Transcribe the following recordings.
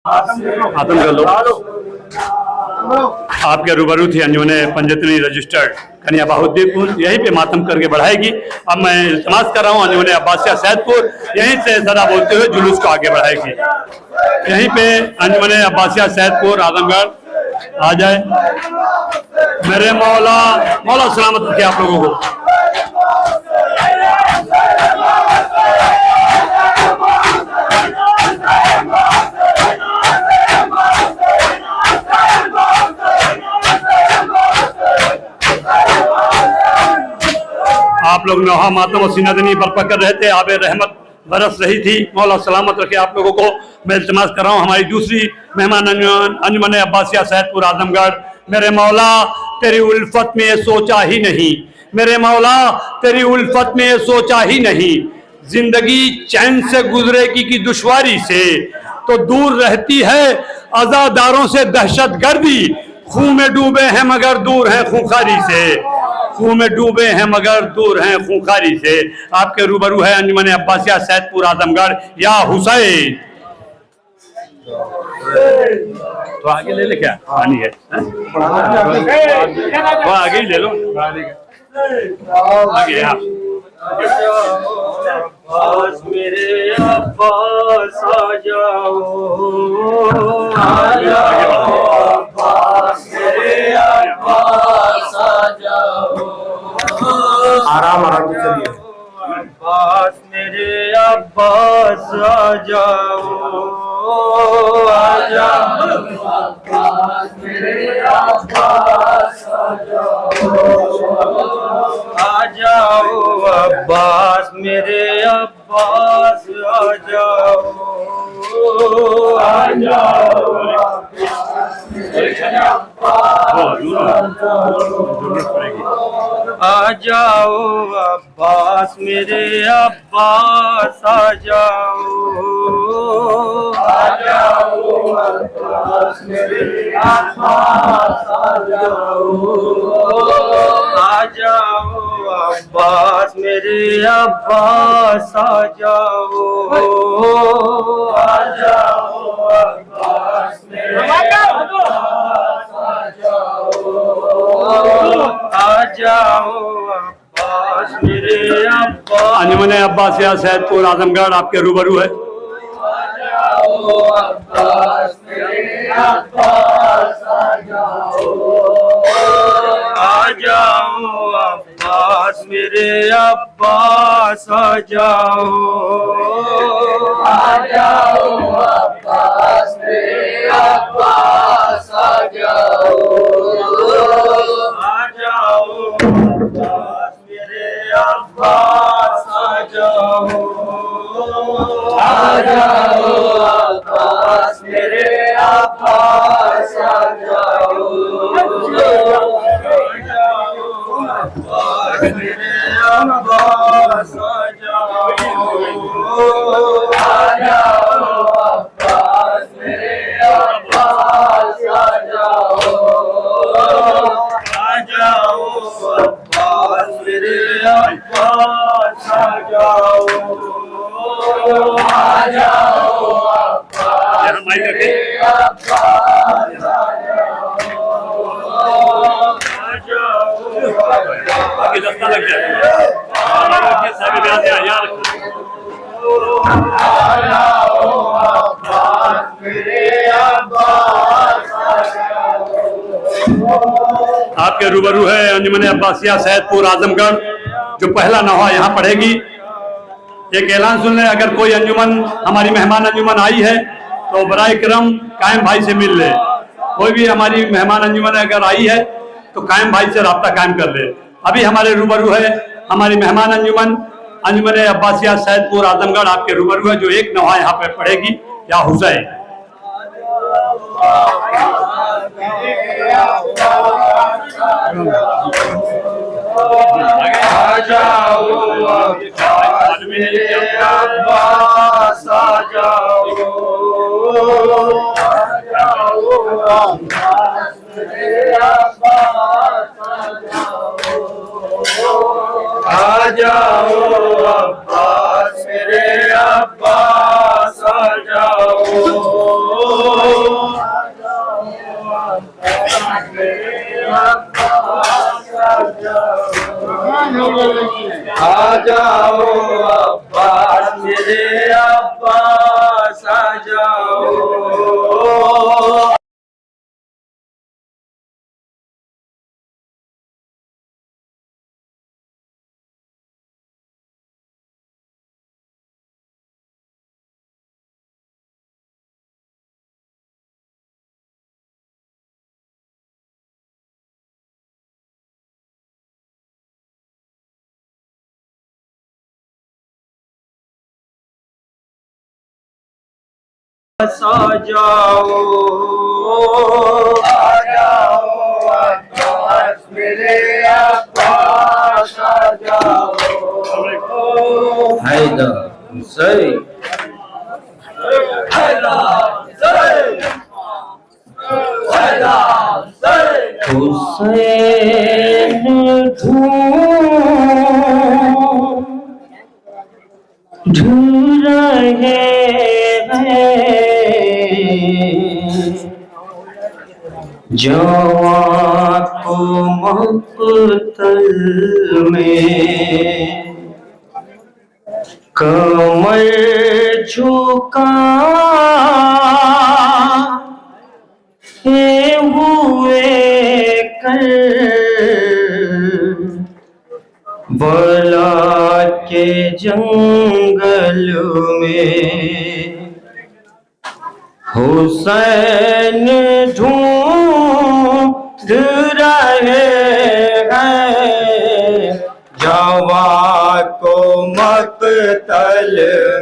आतम कर लो। आपके रूबरू थी अंजुमन पंजतनी रजिस्टर्ड कन्या बाहुद्दीनपुर, यहीं पे मातम करके बढ़ाएगी। अब मैं इल्तमास कर रहा हूँ अंजुमन अब्बासिया सैदपुर यहीं से सदा बोलते हुए जुलूस को आगे बढ़ाएगी। यहीं पे अंजुमन अब्बासिया सैदपुर आजमगढ़ आ जाए। मेरे मौला मौला सलामत रखे आप लोगों को। आप लोग नौहा मातम और सीनादनी बर्पा कर रहे थे, आबे रहमत बरस रही थी। मौला सलामत रखे आप लोगों को। मैं इल्तिमास कर रहा हूँ हमारी दूसरी मेहमान अंजुमन अब्बासिया सैदपुर आजमगढ़। मेरे मौला तेरी उल्फत में ये सोचा ही नहीं, मेरे मौला तेरी उल्फत में ये सोचा ही नहीं, जिंदगी चैन से गुजरेगी की दुश्वारी से तो दूर रहती है अज़ादारों से दहशत गर्दी। खून में डूबे हैं मगर दूर हैं खूंखारी से, खून में डूबे हैं मगर दूर हैं खूंखारी से। आपके रूबरू है अंजुमन अब्बासिया सैदपुर आजमगढ़ या हुसैन। तो आगे ले ले, क्या पानी है वो आगे ही ले लो, आगे आप। अब्बास मेरे अब्बास आ जाओ, आ जाओ अब्बास मेरे अब्बास आ जाओ। आराम आराम से चलिए। अब्बास मेरे अब्बास आ जाओ, आ जाओ अब्बास मेरे अब्बास आ जाओ, आ जाओ अब्बास मेरे अब्बास आ जाओ, आ जाओ अब्बास मेरे अब्बास आ जाओ, अब्बास मेरे अब्बास आ जाओ, आ जाओ अब्बास मेरे अब्बास आ जाओ, आ जाओ अब्बास मेरे अब्बास आ जाओ, आ जाओ अब्बास मेरे अब्बास आ जाओ, आ जाओ अब्बास मेरे अब्बास। अंजुमन अब्बासिया सैदपुर आजमगढ़ आपके रूबरू है। आ जाओ अब्बास मेरे अब्बास आ जाओ, आ जाओ अब्बास मेरे अब्बास आ जाओ, आ जाओ अब्बास मेरे अब्बास आ जाओ, आ जाओ अब्बास मेरे अब्बास आ जाओ, आ जाओ अब्बास मेरे अब्बास आ जाओ, अब्बास मेरे अब्बास आ जाओ, आ जाओ अब्बास मेरे अब्बास आ जाओ, आ जाओ अब्बास मेरे अब्बास आ जाओ, आ जाओ अब्बास मेरे अब्बास आ जाओ, आगे दस्ता लग जाए यार। आ जाओ अब्बास मेरे अब्बास आ जाओ। आपके रूबरू है अंजुमन अब्बासिया सैदपुर आजमगढ़ जो पहला नौहा यहाँ पढ़ेगी। एक ऐलान सुन लें, अगर कोई अंजुमन हमारी मेहमान अंजुमन आई है तो बराए करम कायम भाई से मिल ले। कोई भी हमारी मेहमान अंजुमन अगर आई है तो कायम भाई से राब्ता कायम कर ले। अभी हमारे रूबरू है हमारी मेहमान अंजुमन अंजुमन अब्बासिया सैदपुर आजमगढ़ आपके रूबरू है जो एक नौहा यहाँ पे पढ़ेगी या हुसैन। आ जाओ अब्बास मेरे अब्बास आ जाओ, आ जाओ अब्बास मेरे अब्बास आ जाओ, आ जाओ अब्बास मेरे अब्बास आ जाओ, आ जाओ अब्बास मेरे अब्बास आ जाओ। आ जाओ अब्बास मेरे अब्बास आ जाओ। हैदर हुसैन हुसैन ढूंढ रहे जवां को मक़तल में कमर झुका हुए कर बला के जंगल में हुसैन ढूंढ रहे हैं जवां को मक़तल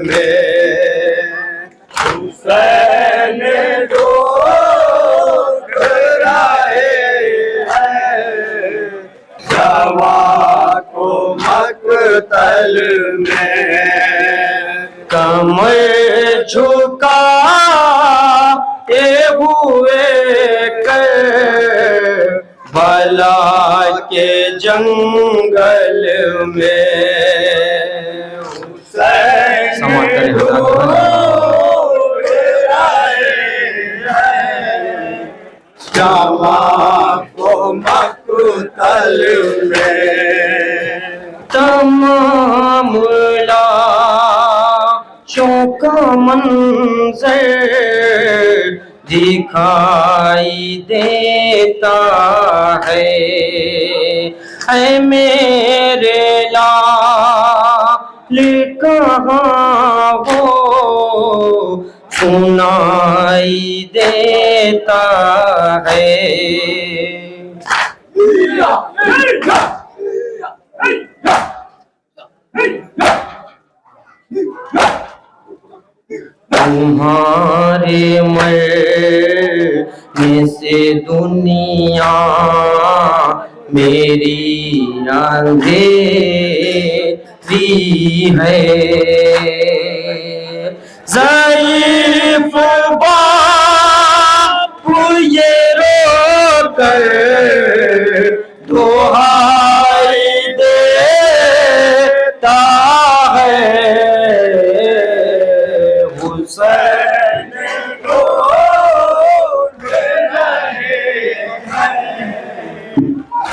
में। हुसैन ढूंढ रहे हैं जवां को मक़तल में कमर झुका हुए कर बला के जंगल में जवां को मक़तल में तमाम लाशों का मंज़र दिखाई देता है मेरे लाल कहाँ वो सुनाई देता है। तुम्हारे मरने से दुनिया मेरी अंधेरी है ज़ईफ़ बापू ये रो कर दुहाई देता है हुसैन ढूंढ रहे हैं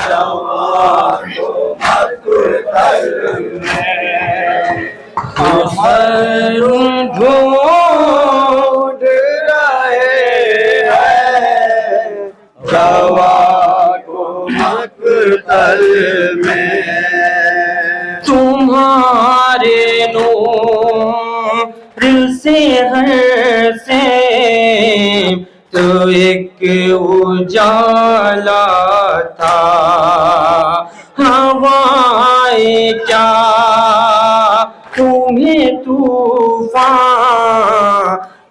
जवां को मक़तल में। हुसैन ढूंढ रहे हैं जवां को मक़तल में तुम्हारे नूर से हर से तो एक उजाला था हवाएं क्या तुम्हें तूफान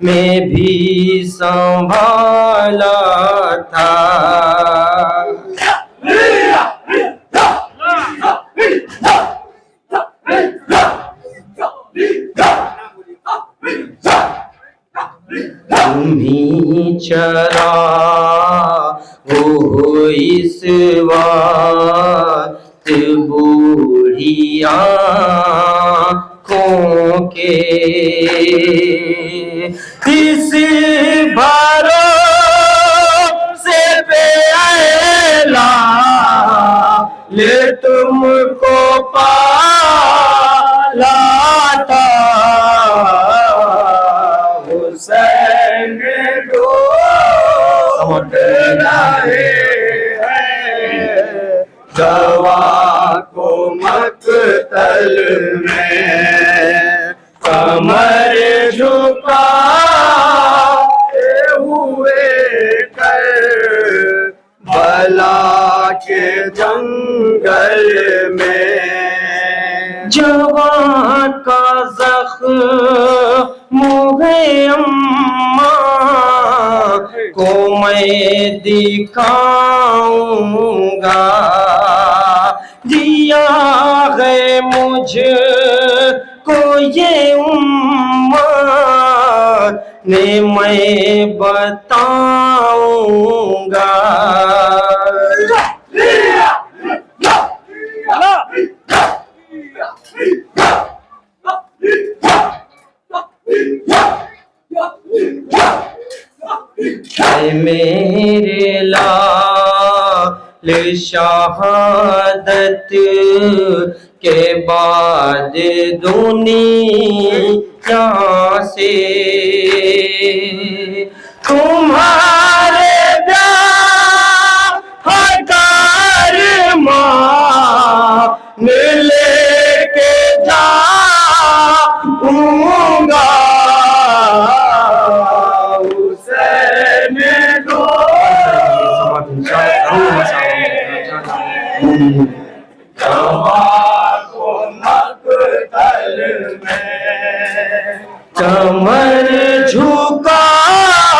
में भी संभाला था। तुम्हीं चरा वो इस वक्त बूढ़ी आँखों के इस भरोसे पे आए समाप्त करें। जवा को मकतल में कमर झुकाए हुए कर बला के जंगल में जवान का ज़ख्म है अम्मा को मैं दिखाऊंगा, दिया है मुझ को ये उम्मा ने मैं बताऊंगा। ऐ मेरे लाल शहादत के बाद दुनिया से तुम्हारे हकार मान लेके जाऊंगा। कमर झुकाए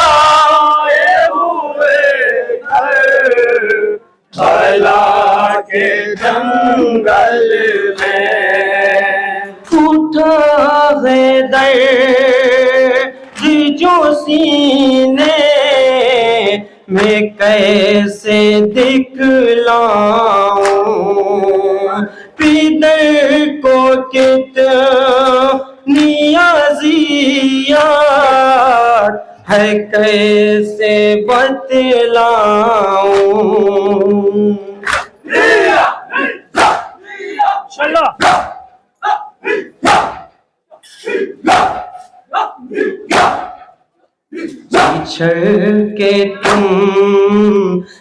हुए भला के जंगल में उठा है दर्द जो सीने मैं कैसे दिखलाऊं, पिदर को कितनी अज़ियत है कैसे बतलाऊं। बिछड़ के तुम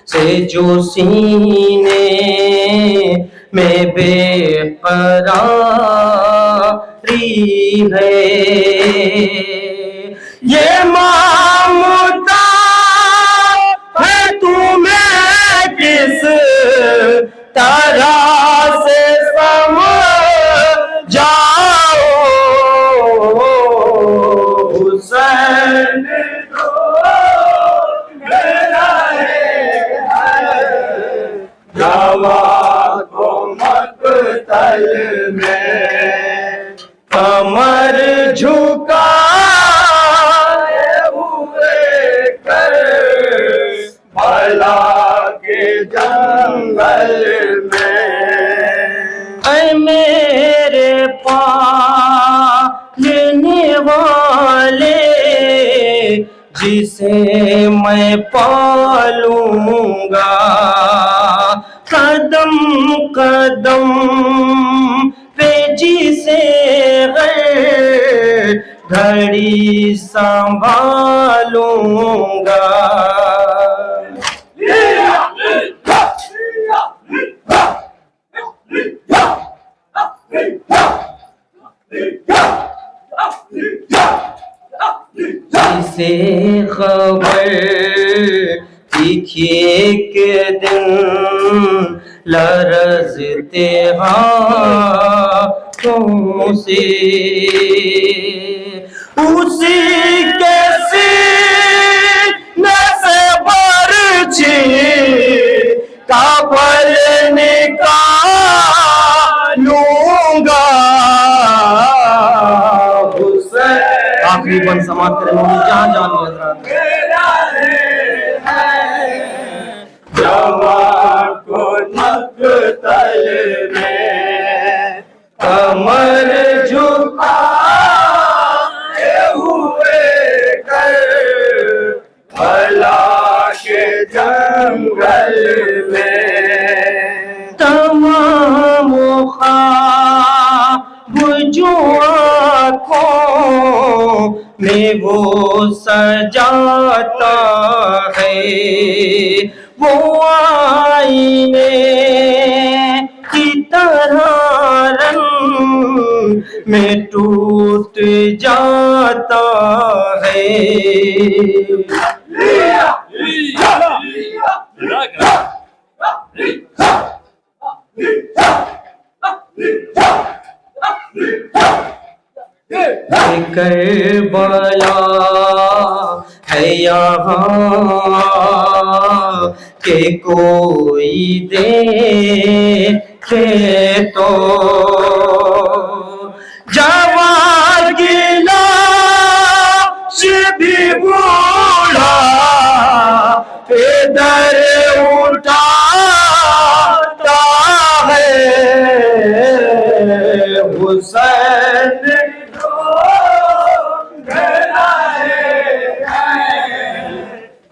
से जो सीने में बेकरारी है, ये मामूदा है तुम्हें किस तरह से समझाओ। हुसैन को मकतल में कमर झुकाए हुए कर भला के जंगल में ऐ मेरे पालने वाले जिसे मैं पालूंगा, कदम कदम पे जिसे घड़ी संभालूंगा। जिसे खबर दिखी के दिन लरज़ते हाथों से, उसी के सीने से बरछी का पल निकालूंगा। आखिरी बंद समाप्त करें जहाँ जान को मकतल में कमर झुकाए हुए कर भला के जंगल में तमाम ख्वाब जो आँखों में वो सजाता है, वो आईने की तरह रंग में टूट जाता है। करबला है यहाँ के कोई देखे तो, जवान की लाश भी बूढ़ा इधर उठाता है। हुसैन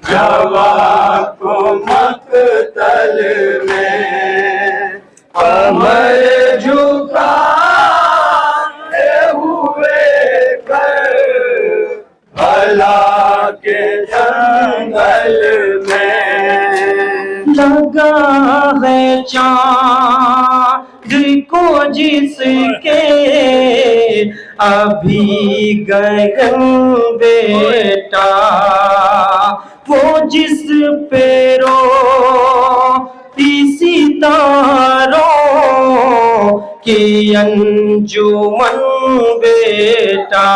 जवान को मक़तल में कमर झुकाए हुए करबला के जंगल में। लगा है चाँद को जिसके अभी गगन बेटा, वो जिस पे रोती सितारों की अंजुमन बेटा।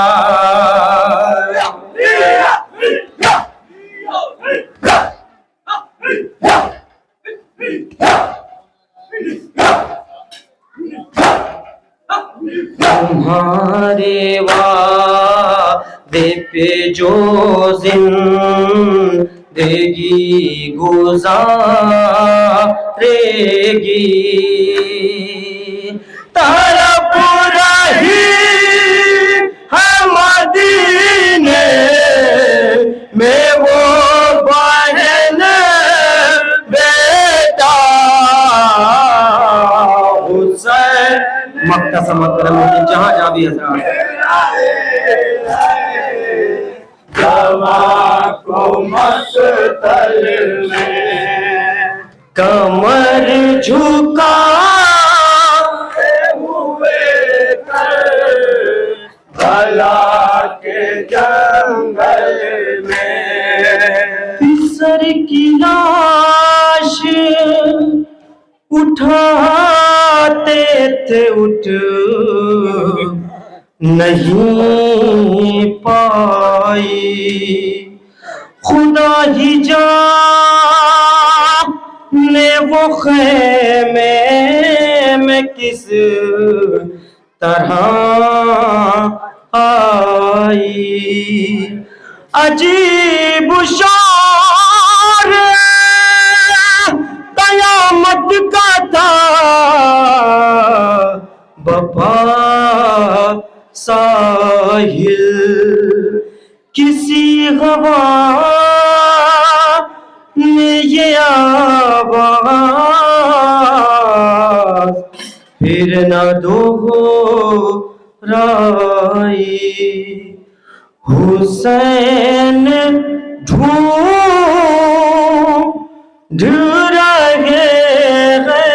तुम्हारे वादे पे जो जिंदगी गुजारेगी, तरफ रही है मदीने में वो बहन बेटा। हुसैन मक्का समकरम की जहाँ जहाँ भी असरार जवान को मक़तल में कमर झुकाए हुए करबला के जंगल में। सर की लाश उठाते थे, उठ नहीं पाई, खुदा ही जाने वो ख़ैमे में किस तरह आई। अजीब शार कयामत का था, बपा साहिल किसी हवा ने ये आवाज फिर न दोहराई। हुसैन ढूंढ रहे हैं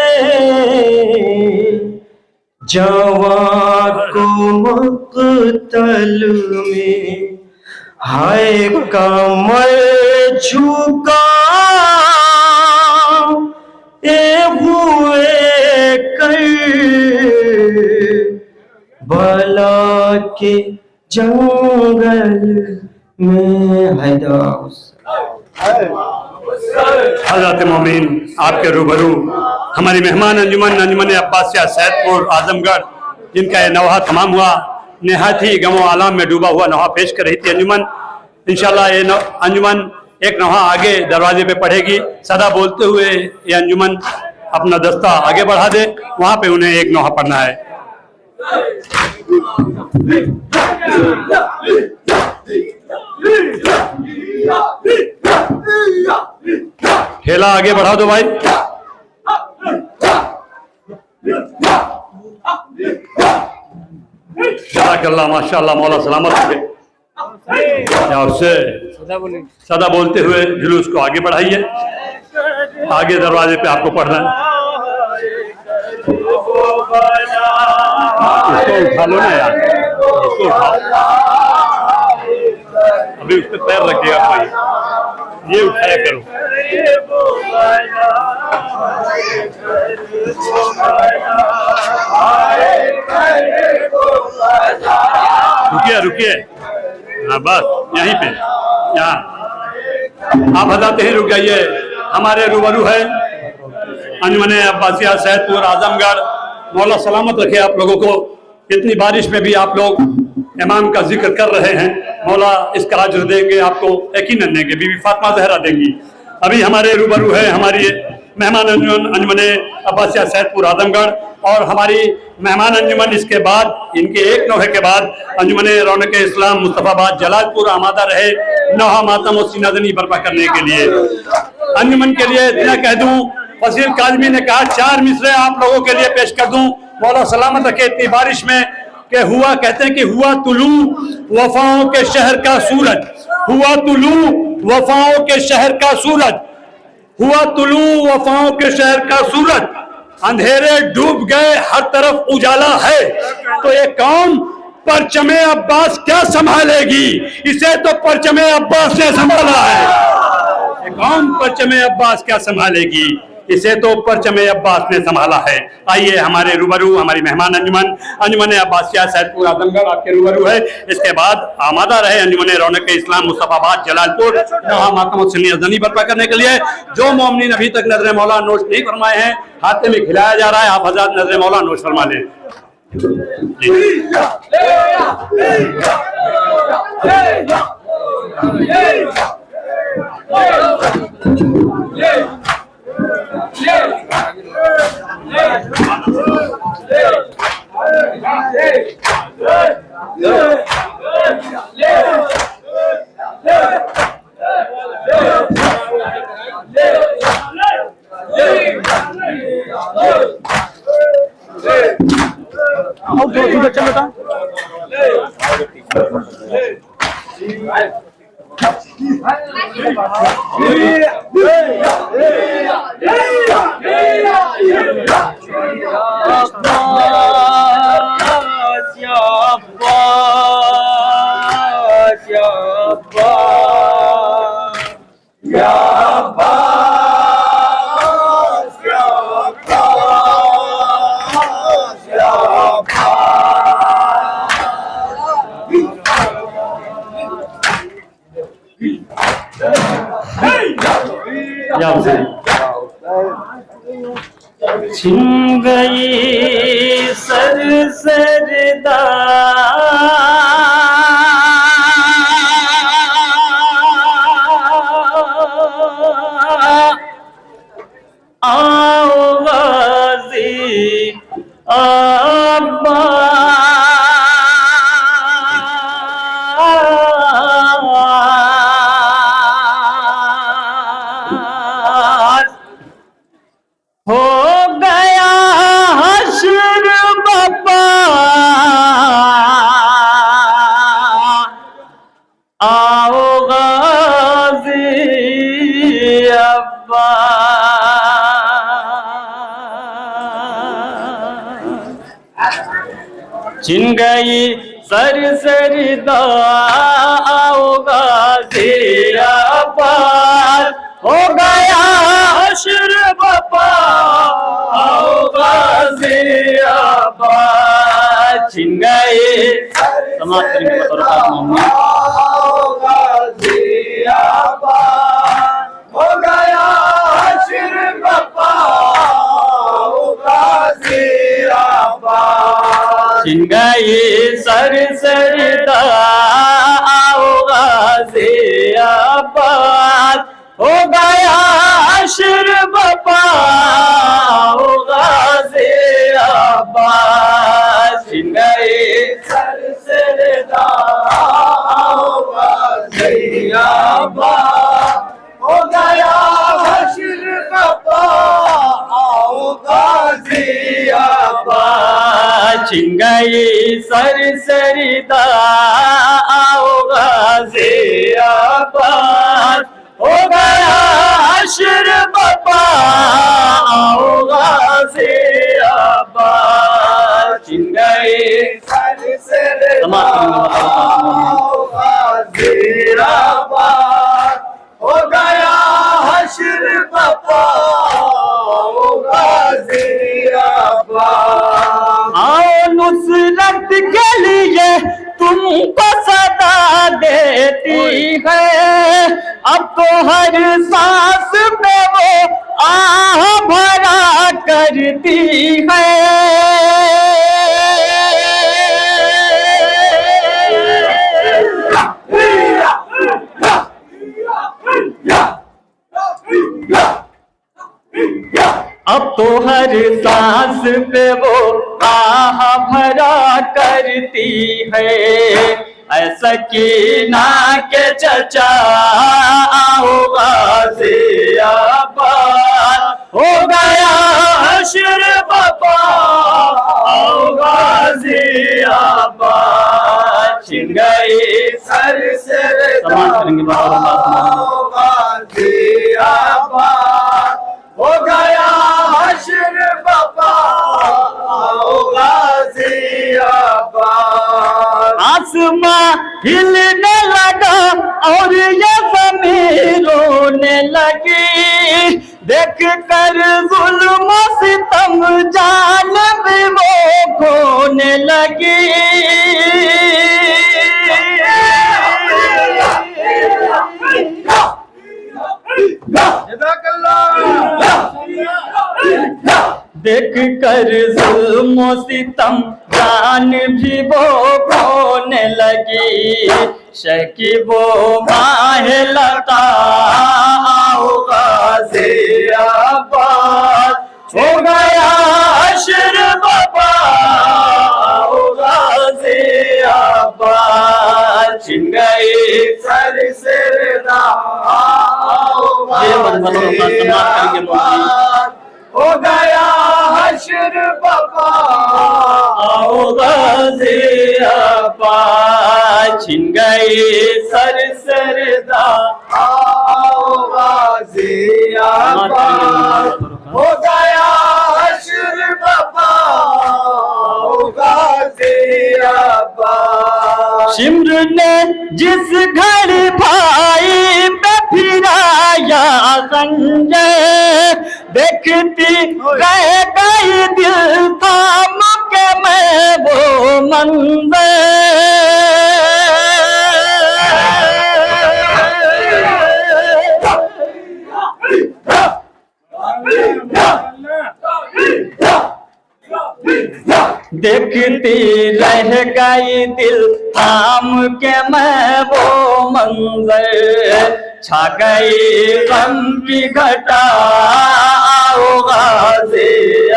जवान को मक़तल में, हाय कमर झुकाए हुए करबला के जंगल में। हज़रत मोमिन आपके रूबरू हमारी मेहमान अंजुमन अब्बासिया सैदपुर आजमगढ़, जिनका ये नौहा तमाम हुआ, नहायत ही गमो आलम में डूबा हुआ नौहा पेश कर रही थी अंजुमन। इंशाल्लाह ये अंजुमन एक नौहा आगे दरवाजे पे पढ़ेगी। सदा बोलते हुए ये अंजुमन अपना दस्ता आगे बढ़ा दे, वहाँ पे उन्हें एक नौहा पढ़ना है। ठेला आगे बढ़ा दो भाई। जज़ाकल्लाह, माशाअल्लाह, मौला सलामत रखे। और से सदा बोलते हुए जुलूस को आगे बढ़ाइए। आगे दरवाजे पे आपको पढ़ना है। इसको उठा लो ना यार, इसको उठाओ। अभी उस पर पैर रखिएगा भाई, ये उठाया करो। रुकिए रुकिए, हाँ बस यहीं पे, यहाँ आप हजाते ही रुक जाइए। हमारे रूबरू है अंजुमन अब्बासिया सैदपुर आजमगढ़। मौला सलामत रखे आप लोगों को। इतनी बारिश में भी आप लोग इमाम का जिक्र कर रहे हैं। मौला इसका अजर देंगे आपको, यकीनन देंगे। बीबी फातिमा जहरा देंगी। अभी हमारे रूबरू है हमारी मेहमान अंजुमन अब्बासिया सैदपुर आजमगढ़ और हमारी मेहमान अंजुमन। इसके बाद इनके एक नौहे के बाद अंजुमन रौनक इस्लाम मुस्तफाबाद जलालपुर आमादा रहे नौहा मातम और सीनादनी बर्पा करने के लिए। अंजुमन के लिए इतना कह दूं, फसील काजमी ने कहा 4 मिसरे आप लोगों के लिए पेश कर दूं। मौला सलामत रखे इतनी बारिश में कि हुआ, कहते हैं कि हुआ तुलू वफाओं के शहर का सूरज, हुआ तुलू वफाओं के शहर का सूरज, हुआ तुलू वफाओं के शहर का सूरज, अंधेरे डूब गए हर तरफ उजाला है। तो ये कौम परचमे अब्बास क्या संभालेगी? इसे तो परचमे अब्बास ने संभाला है। ये कौम परचमे अब्बास क्या संभालेगी? इसे तो परचमे अब्बास ने संभाला है। आइए हमारे रूबरू हमारी मेहमान अंजुमन अब्बासिया सैदपुर आजमगढ़ आपके रूबरू है। इसके बाद आमादा रहे अंजुमन रौनक इस्लाम मुस्तफाबाद जलालपुर जहां मातम सुन्नी बर्पा करने के लिए। जो मोमिनीन अभी तक नजर मौला नोश नहीं फरमाए हैं, हाथे में खिलाया जा रहा है। आप हज़रात नजर मौला नोश फरमा लें। छिन गई सरदा आओ गाजी अब्बास हो गया हश्र बपा आओ गाजी अब्बास छिन गई सरदा आओ गाजी अब्बास हो गया हश्र बपा आओ गाजी अब्बास छिन गए समाप्त करेंगे बतौर मोहम्मद आओ गाजी अब्बास हो गया हश्र बपा आओ गाजी अब्बास छिन गई सरदा आओ गाजी अब्बास हो गया हश्र बपा आओ गाजी अब्बास छिन गई सरदा आओ गाजी अब्बास हो गया हश्र बपा आओ गाजी अब्बास छिन गई सरदा आओ गाजी गाजियाबाद हो गया हश्र बाबा आओ गाजियाबाद छिन गए सर से गाजियाबाद हो गया हश्र बाबा आओ गाजियाबाद आओ नुसरत के लिए तुमको सदा देती है अब तो हर सांस में वो आह भरा करती है अब तो हर सांस पे वो आह भरा करती है ऐसा की ना के चचा आओ गाजियाबाद हो गया हश्र बाबा आओ गाजियाबाद छिन गई सर से गाजियाबाद हो गया हश्र बाबा आओ गाजियाबाद आसमां हिलने लगा और ये ज़मीन रोने लगी देख कर जुल्म सितम जान भी वो खोने लगी देख कर जुल्म सितम जान भी वो खोने लगी शकी वो माहे लता आओ गाजियाबाद हो गया हश्र बाबा आओ गाजियाबाद छिन गई सर से आओ गाजियाबाद हो गया हश्र बाबा आओ गाजियाबाद छिन गई सर सरदा आओ गाजियाबाद हो गया हश्र बाबा आओ गाजियाबाद शिमर ने जिस घर भाई पे फिराया खंजर देखती रह गई दिल थाम के मैं वो देखती रह गई दिल थाम के मैं वो मंजर छा गई गम की घटा आओ गाजियाबाद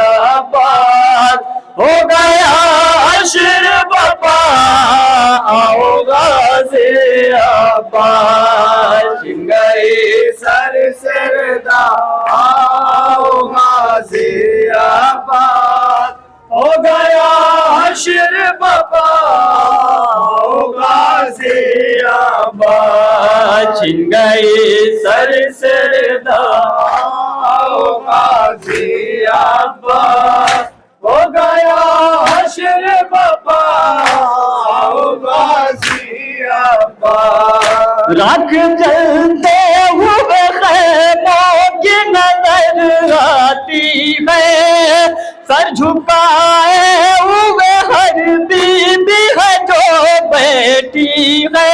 हो गया हश्र बाबा आओ गाजियाबाद छिन गई सर सरदा आओ गाजियाबाद हो गया हश्र बाबा आओ गाजियाबाद छिन गई सर सरदा आओ गाजियाबाद हो गया हश्र बाबा आओ गाजियाबाद राख जलते हुए खैमों की नजर आती है सर झुकाए हुए हर बीबी है जो बैठी है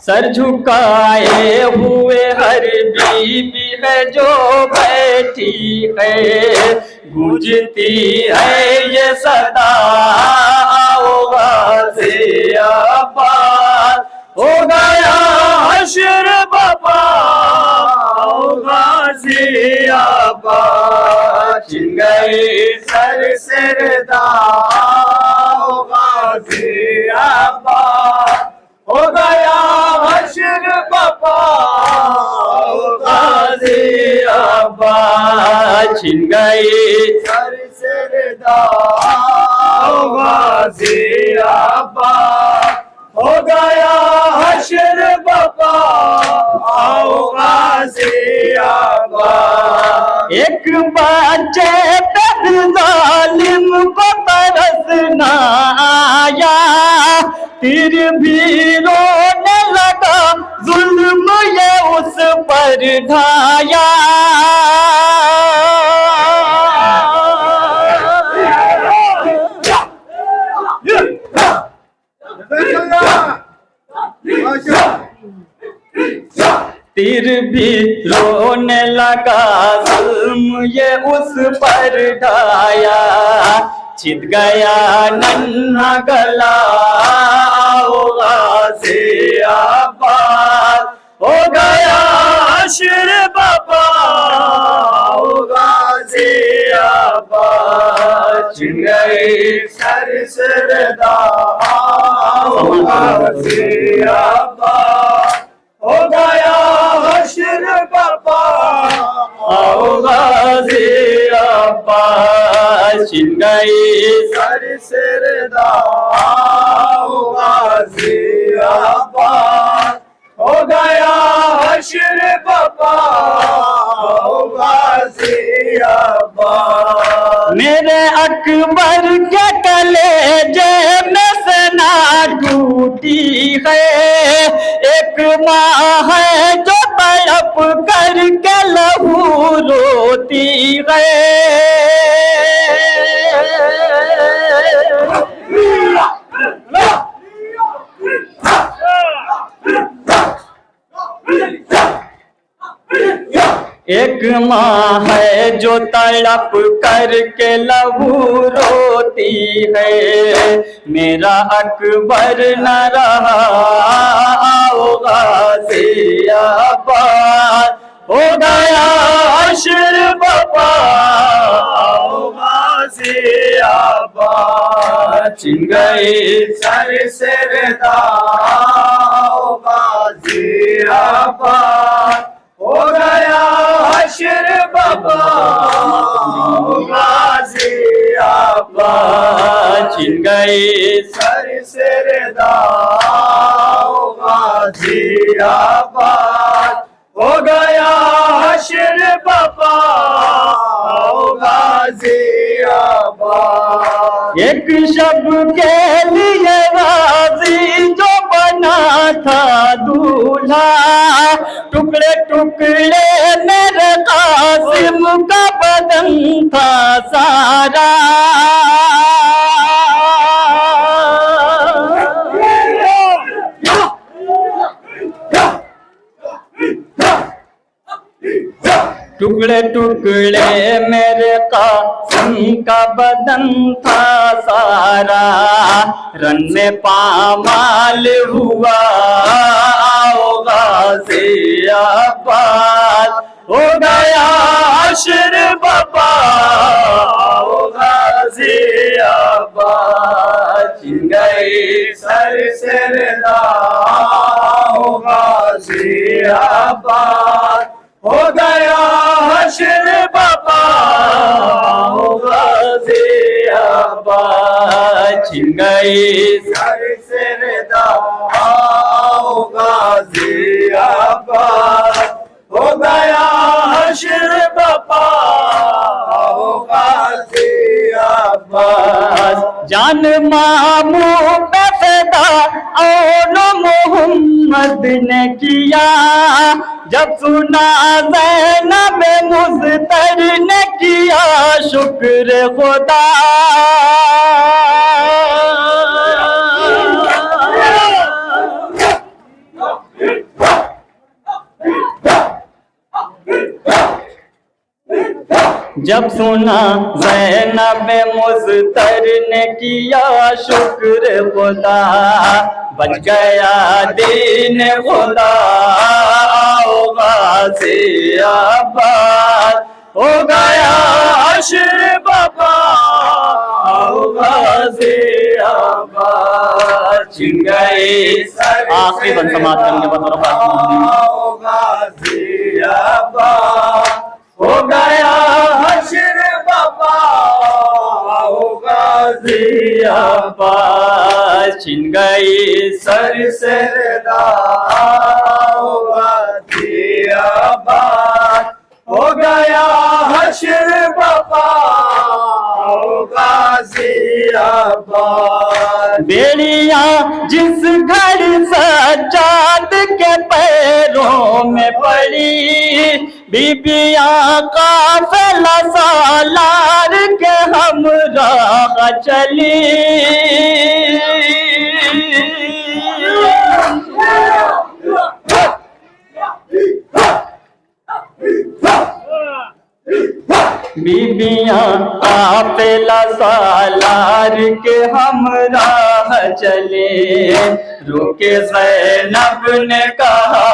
सर झुकाए हुए हर बीबी है जो बैठी है गूंजती है ये सदा आओ गाजियाबाद हो गया हश्र बाबा आओ गाजियाबाद छिन गई सर सरदा आओ गाजियाबाद हो गया हश्र बाबा आओ गाजियाबाद छिन गए सर सरदार गाजियाबाद हो गया हश्र बपा आओ गाजियाबाद। एक बच्चे पर जालिम को तरसना आया फिर भी रोने लगा जुल्म ये उस पर ढाया। तीर भी रोने लगा जुल्म ये उस पर ढाया। छिद गया नन्हा गला आओ गाजियाबाद हो गया हश्र बपा आओ गाजियाबाद। छिन गए सर सरदार आओ गाजियाबाद हो गया हश्र बपा आओ गाजियाबाद। छिन गए सर सरदार आओ गाजियाबाद हो गया हश्र बपा आओ गाजियाबाद। मेरे अकबर के कलेजे में से ना टूटी है एक माँ है जो तड़प करके लहू रोती है। एक माँ है जो तड़प करके लहू रोती है। मेरा अकबर न रहा आओ गाजियाबाद हो गया हश्र बपा आओ गाजियाबाद। छिन गए सर सरदार आओ गाजियाबाद हो गया हश्र बपा आओ गाजियाबाद। छिन गए सर सरदार आओ गाजियाबाद हो गया हश्र बपा आओ गाजियाबाद। एक शब के लिए राजी जो बना था दूल्हा टुकड़े टुकड़े मेरे कासिम का बदन था सारा। टुकड़े टुकड़े मेरे कासिम का बदन था सारा। रन में पामाल हुआ आओ गाजियाबाद हो गया हश्र बपा आओ गाजियाबाद। छिन गए सर सरदार हो गाजियाबाद हो गया हश्र बपा हो गाजियाबाद। छिन गए सर सरदार हो गाजियाबाद हो गया हश्र बपा हो गाजियाबाद। जान मामू पे फिदा और मोहम्मद ने किया जब सुना ज़ैनब मुज़्तर ने किया शुक्र खुदा। जब सुना ज़ैनब मुज़्तर ने किया शुक्र खुदा बच गया दीन खुदा आओ गाजियाबाद हो गया हश्र बपा आओ गाजियाबाद। छिन गए आखिरी बंद समाप्त करने के बाद आओ गाजियाबाद हो गया गाजियाबाद छिन गई सर से दाओ गाजियाबाद हो गया हश्र बपा गाजियाबाद बेड़ियां जिस घर सज्जाद के पैरों में पड़ी बीबियां काफिला सालार के हमराह चली बीबियां काफिला सालार के हमराह चले रुके ज़ैनब ने कहा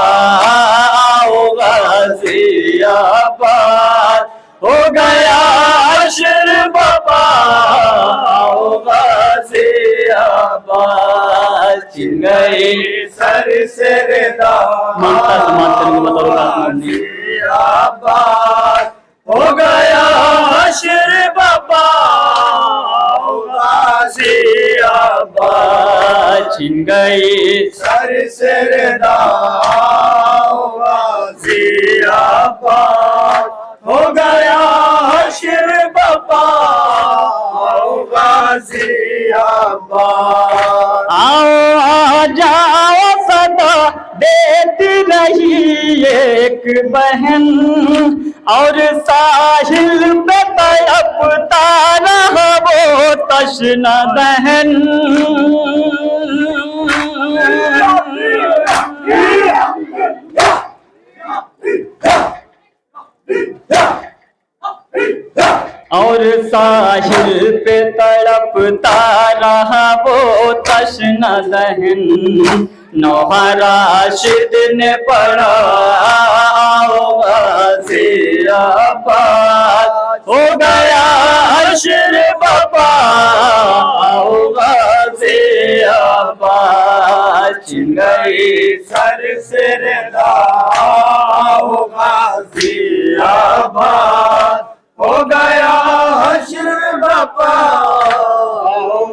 आओ गाजियाबाद हो गया हश्र बपा आओ गाजियाबाद छिन गई सर से गाजियाबाद हो गया हश्र बपा गाजियाबाद छिन गई सर से गाजियाबाद हो गया हश्र बपा गाजियाबाद आओ आ जाओ सदा देती रही एक बहन और साहिल पे तड़पता रहा वो तश्ना दहन और साहिल पे तड़पता रहा वो तश्ना दहन नौहा राशिद ने पढ़ा गाजियाबाद हो गया हश्र बपा गाजियाबाद छिन गई सर से गाजियाबाद हो गया हश्र बपा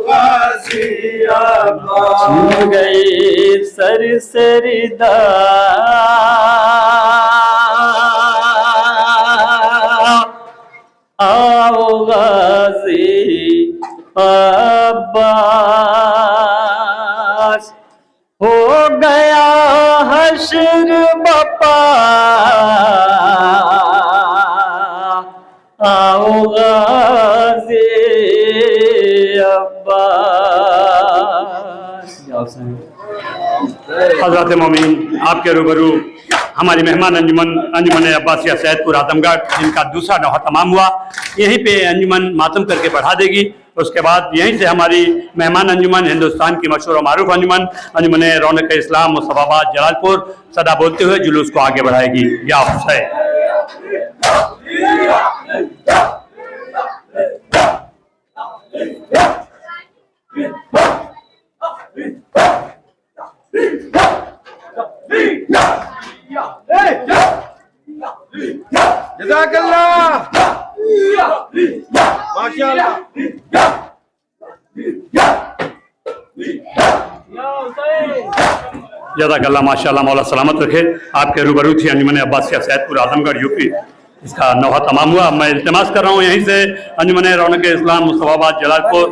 गाजियाबाद छिन गई सर सरदा आओ गाजियाबाद हो गया हश्र बपा आओ गाजियाबाद। हज़रत मोमिन आपके रूबरू हमारी मेहमान अंजुमन अब्बासिया सैदपुर आजमगढ़ जिनका दूसरा नौहा तमाम हुआ, यहीं पे अंजुमन मातम करके बढ़ा देगी। उसके बाद यहीं से हमारी मेहमान अंजुमन हिंदुस्तान की मशहूर और मारूफ अंजुमन रौनक इस्लाम मुस्तफाबाद जलालपुर सदा बोलते हुए जुलूस को आगे बढ़ाएगी। या हुसैन जज़ाकल्लाह माशाअल्लाह। जज़ाकल्लाह माशाअल्लाह, मौला सलामत रखे। आपके रूबरू थी अंजुमन अब्बासिया सैदपुर आजमगढ़ यूपी, इसका नौहा तमाम हुआ। मैं इल्तिमास कर रहा हूँ यहीं से अंजुमन रौनक इस्लाम मुस्तफाबाद जलालपुर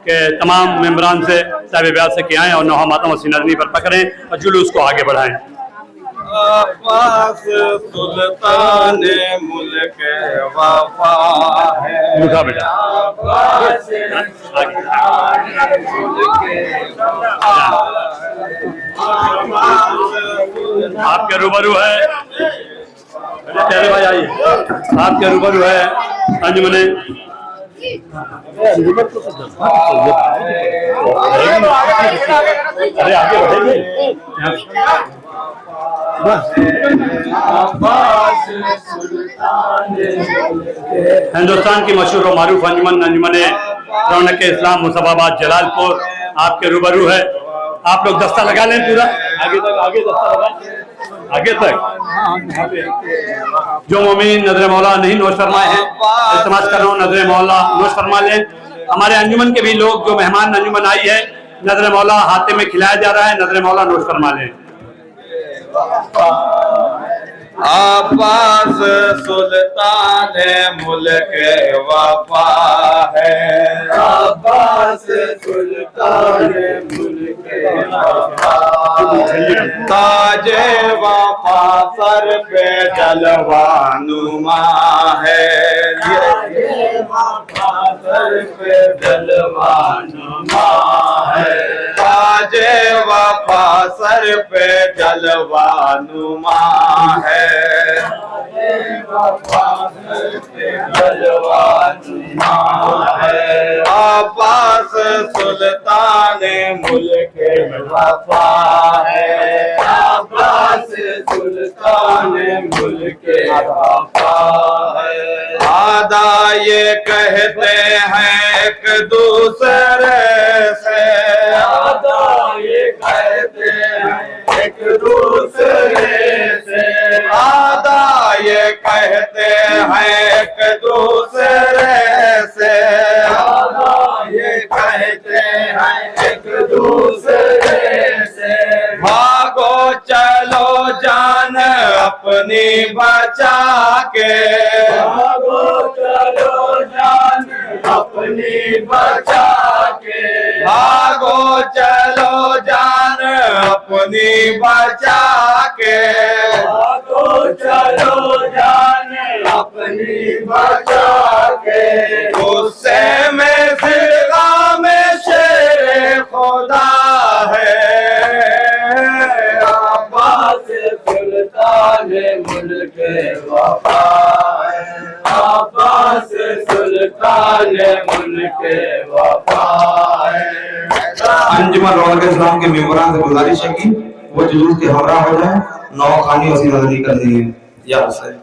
के तमाम मेम्बरान से साहिब ब्याज से कि आएँ और नौहा मातम और सीनदनी पर पकड़ें और जुलूस को आगे बढ़ाएं। अब्बास सुल्तान मुल्क वफा है उठा बेटा अब्बास सुल्तान मुल्क वफा आपके रूबरू है प्यारे भाई, आइए। आपके रूबरू है अंजुमन अरे आगे बढ़ेंगे। हिंदुस्तान की मशहूर और मारूफ अंजुमन रौनक इस्लाम मुस्तफाबाद जलालपुर आपके रूबरू है। आप लोग दस्ता लगा लें पूरा आगे तक, आगे दस्ता लगा आगे तक। जो मोमिन नजर मौला नहीं नोश फरमाए हैं, इल्तिमास कर रहा हूँ नजर मौला नोश फरमा लें। हमारे अंजुमन के भी लोग जो मेहमान अंजुमन आई है, नजर मौला हाथे में खिलाया जा रहा है, नजर मौला नोट फरमा लें। अब्बास सुल्तान मुल्क वफा है, अब्बास सुल्तान मुल्क वफा, ताजे वफा सर पे जलवा नुमा है, ताजे वफा सर पे जलवा नुमा है, ताजे वफा सर पे जलवा नुमा है, अब्बास सुल्तान मुल्क वफा है, अब्बास सुल्तान मुल्क वफा है। आदा ये कहते हैं एक दूसरे से, आदा ये कहते हैं एक दूसरे से, आदा ये कहते हैं एक दूसरे से, आदा ये कहते हैं एक दूसरे से, भागो चलो जान अपनी बचा के, भागो चलो जान अपनी बचा के, भागो चलो जान अपनी बचा के, भागो चलो जान अपनी बचा के, गुस्से में सिरगा में शेर खुदा है, अब्बास सुल्तान मुल्क वफा है, अब्बास सुल्तान मुल्क वफा है। अंजुमन रौनक इस्लाम के मेंबरान से गुजारिश है कि वो जुलूस के हमरा हो जाए, नौखानी उसी नजरी कर दिए। या हुसैन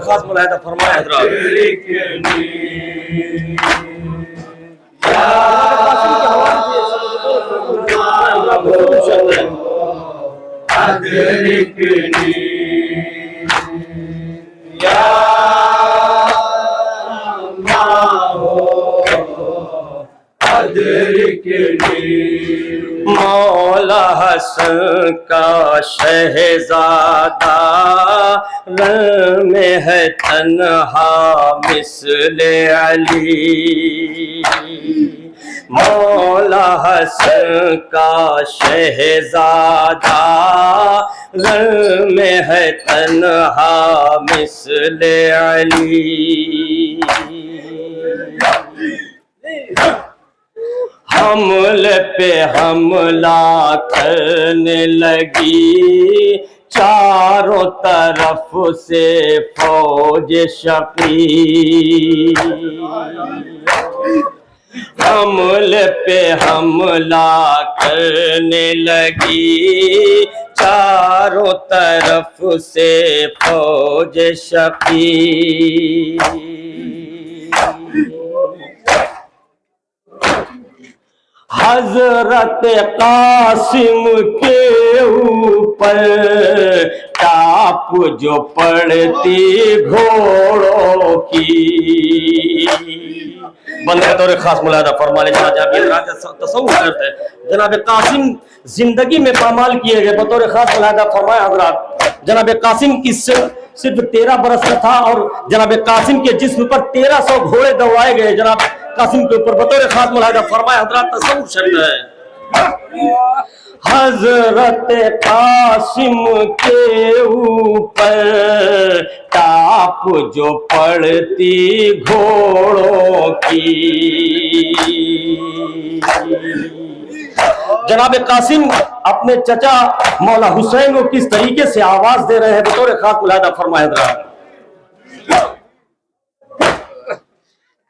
खास मुलाहिदा फरमाए मौला हसन का शहजादा रंग में है तन्हा मिस्ले अली, मौला हसन का शहजादा, रंग में है तन्हा मिस्ले अली। हमले पे हमला करने लगी, चारों तरफ से फौज शफी। हमले पे हमला करने लगी, चारों तरफ से फौज शफी। हजरत कासिम के ऊपर टाप जो पड़ती घोड़ों की, बंदे तौर खास मुलादा फरमाने तसव्वुर करते हैं। जनाब कासिम जिंदगी में पामाल किए गए, बतौर खास मुलादा फरमाया हजरात, जनाब कासिम की सिर्फ 13 बरस का था और जनाब कासिम के जिस्म पर 1300 घोड़े दौड़ाए गए। जनाब कासिम के ऊपर बतौर खास मुलादा फरमाया हजरात, तसव्वुर शर्त है। हजरत कासिम के ऊपर टाप जो पड़ती घोड़ों की, जनाब कासिम अपने चचा मौला हुसैन को किस तरीके से आवाज दे रहे हैं, बतौर खास मुलादा फरमाया हजरात।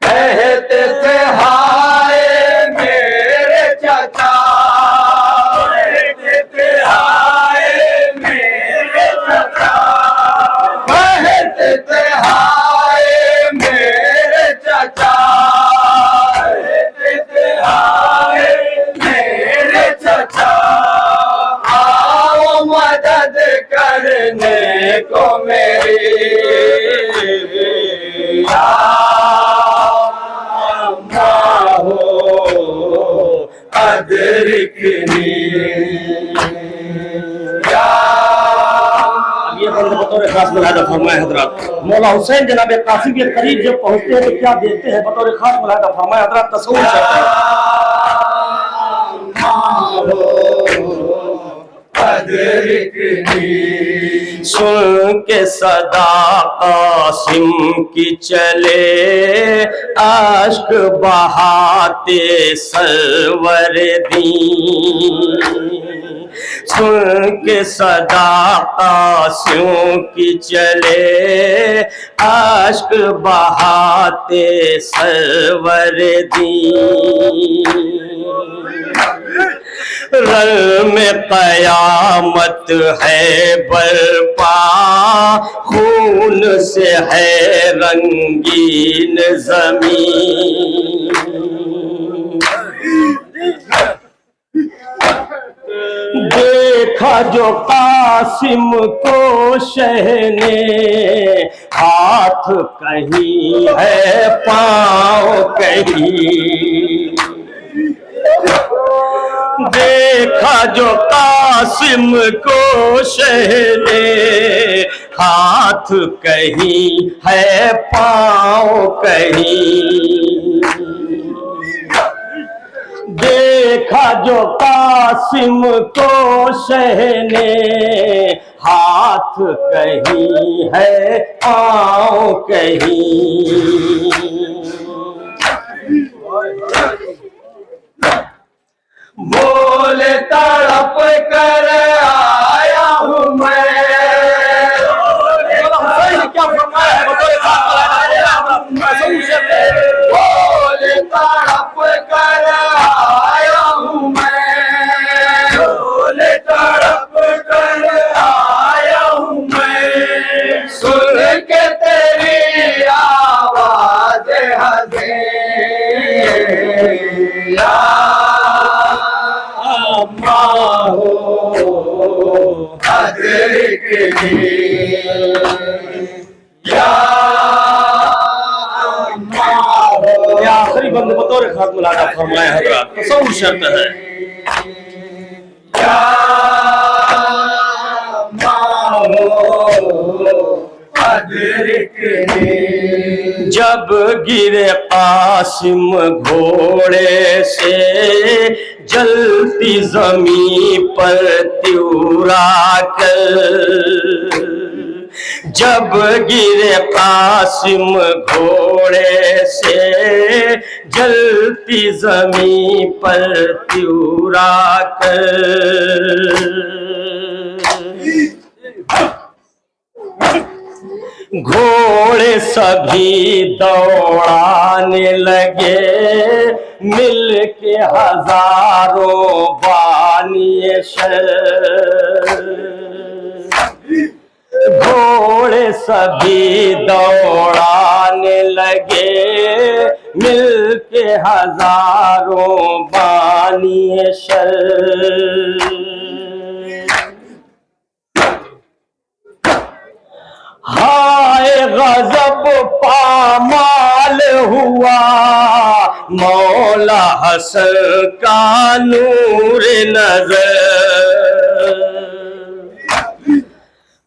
कहते थे हाय मेरे चचा, कहते थे हाय मेरे चचा, कहते थे हाय मेरे चचा, कहते थे हाय मेरे चचा, आओ मदद करने को मेरी, बतौर खास मुलादा फरमाया हजरात। मौला हुसैन जनाब कासिम के करीब जब पहुंचते हैं तो क्या देखते हैं, बतौर खास मुलादा फरमाया हजरात, तसव्वुर करते हैं। सुन के सदा कासिम की चले, आश्क बहाते सरवर दी। सुन के सदा कासिम की चले, आश्क बहाते सरवर दी। रंग में कयामत है बरपा, खून से है रंगीन जमीन। देखा जो कासिम को शह ने, हाथ कहीं है पाँव कहीं। देखा जो कासिम को शह ने, हाथ कहीं है पाँव कहीं। देखा जो कासिम को शह ने, हाथ कहीं है पाँव कहीं। बोले तड़प कर आया हूँ मैं, क्या फरमाया है, बोले तड़प कर आया हूँ मैं, बोले तड़प कर आया हूँ मैं। सुन के तेरी आवाज हज़े आखिरी बंद बतौर खास मुलादा फरमाया हजरात, तसव्वुर शर्त है। जब गिरे कासिम घोड़े से जलती जमीन पर त्यूरा कर, जब गिरे कासिम घोड़े से जलती जमीन पर त्यूरा कर, घोड़े सभी दौड़ाने लगे मिल के हजारों बानिए शर, घोड़े सभी दौड़ाने लगे मिल के हजारों बानिए शर, हाय गजब पामाल हुआ मौला हसन का नूर नजर,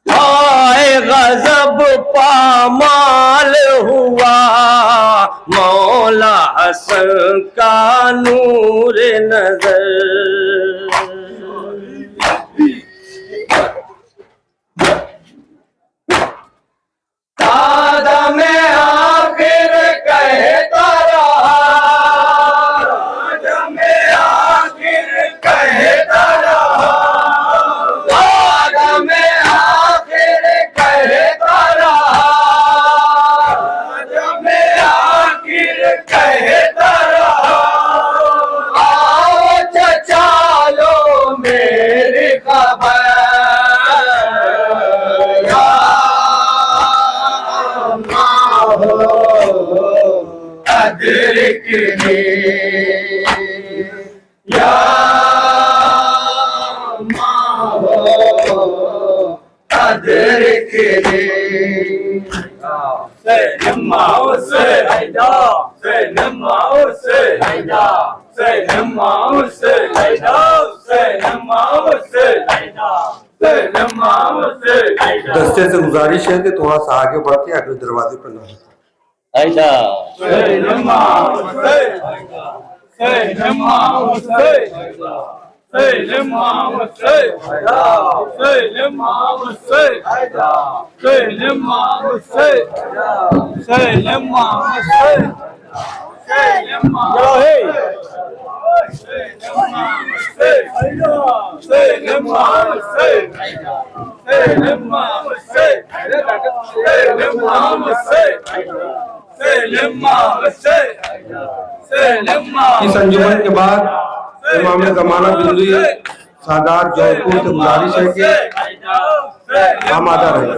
हाय गजब पामाल हुआ मौला हसन का नूर नजर, दादा मैं आखिर कहता रहा, दादा मैं आखिर कहता रहा, दादा मैं आखिर कहता रहा, दादा मैं आखिर कहता रहा, आओ चचा लो मेरी खबर, अदरकनी या माहो अदरकनी, माओ से हैदा से माओ से हैदा से माओ से हैदा से माओ से हैदा से माओ से हैदा। दस्ते से गुजारिश है कि थोड़ा सा आगे बढ़ के अगले दरवाजे पर ना ऐसा इस अंजुमन के बाद इमाम ज़माना बिंदु सादात जौहरपुर से गुजारिश है कि हम आदा रहे।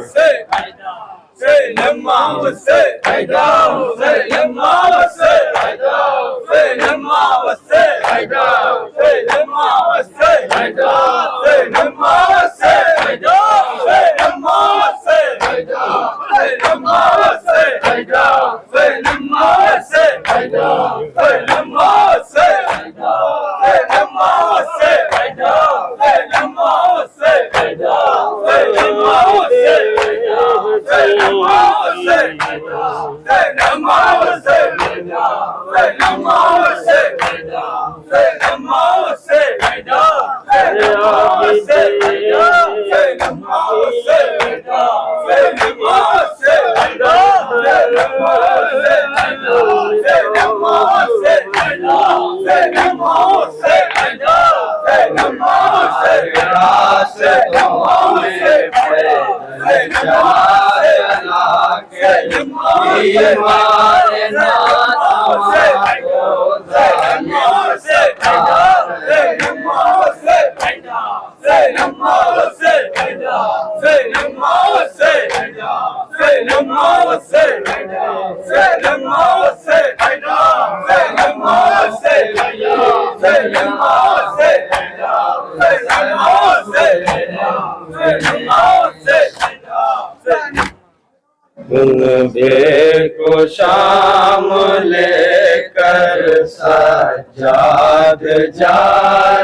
बेर को शाम लेकर सज्जाद जा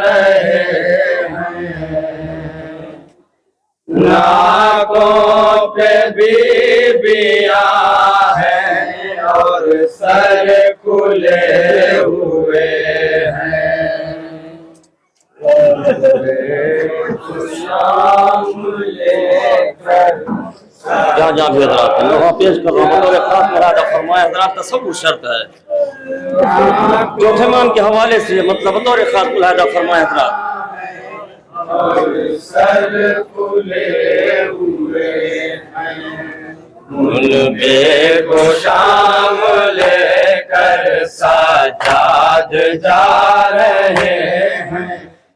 रहे हैं, नाकों पे बीबियां हैं और सर खुले हुए हैं। जहाँ जहाँ भी हजरात है वहाँ पेश कर रहा हूँ, बतौर खास मुरादा फरमाया हजरात तसव्वुर शर्त है। चौथे मान के हवाले से मतलब बतौर खास मुरादा फरमाया हजरात और सर खुले हुए मुनबे को शाम लेकर सजाद जा रहे हैं।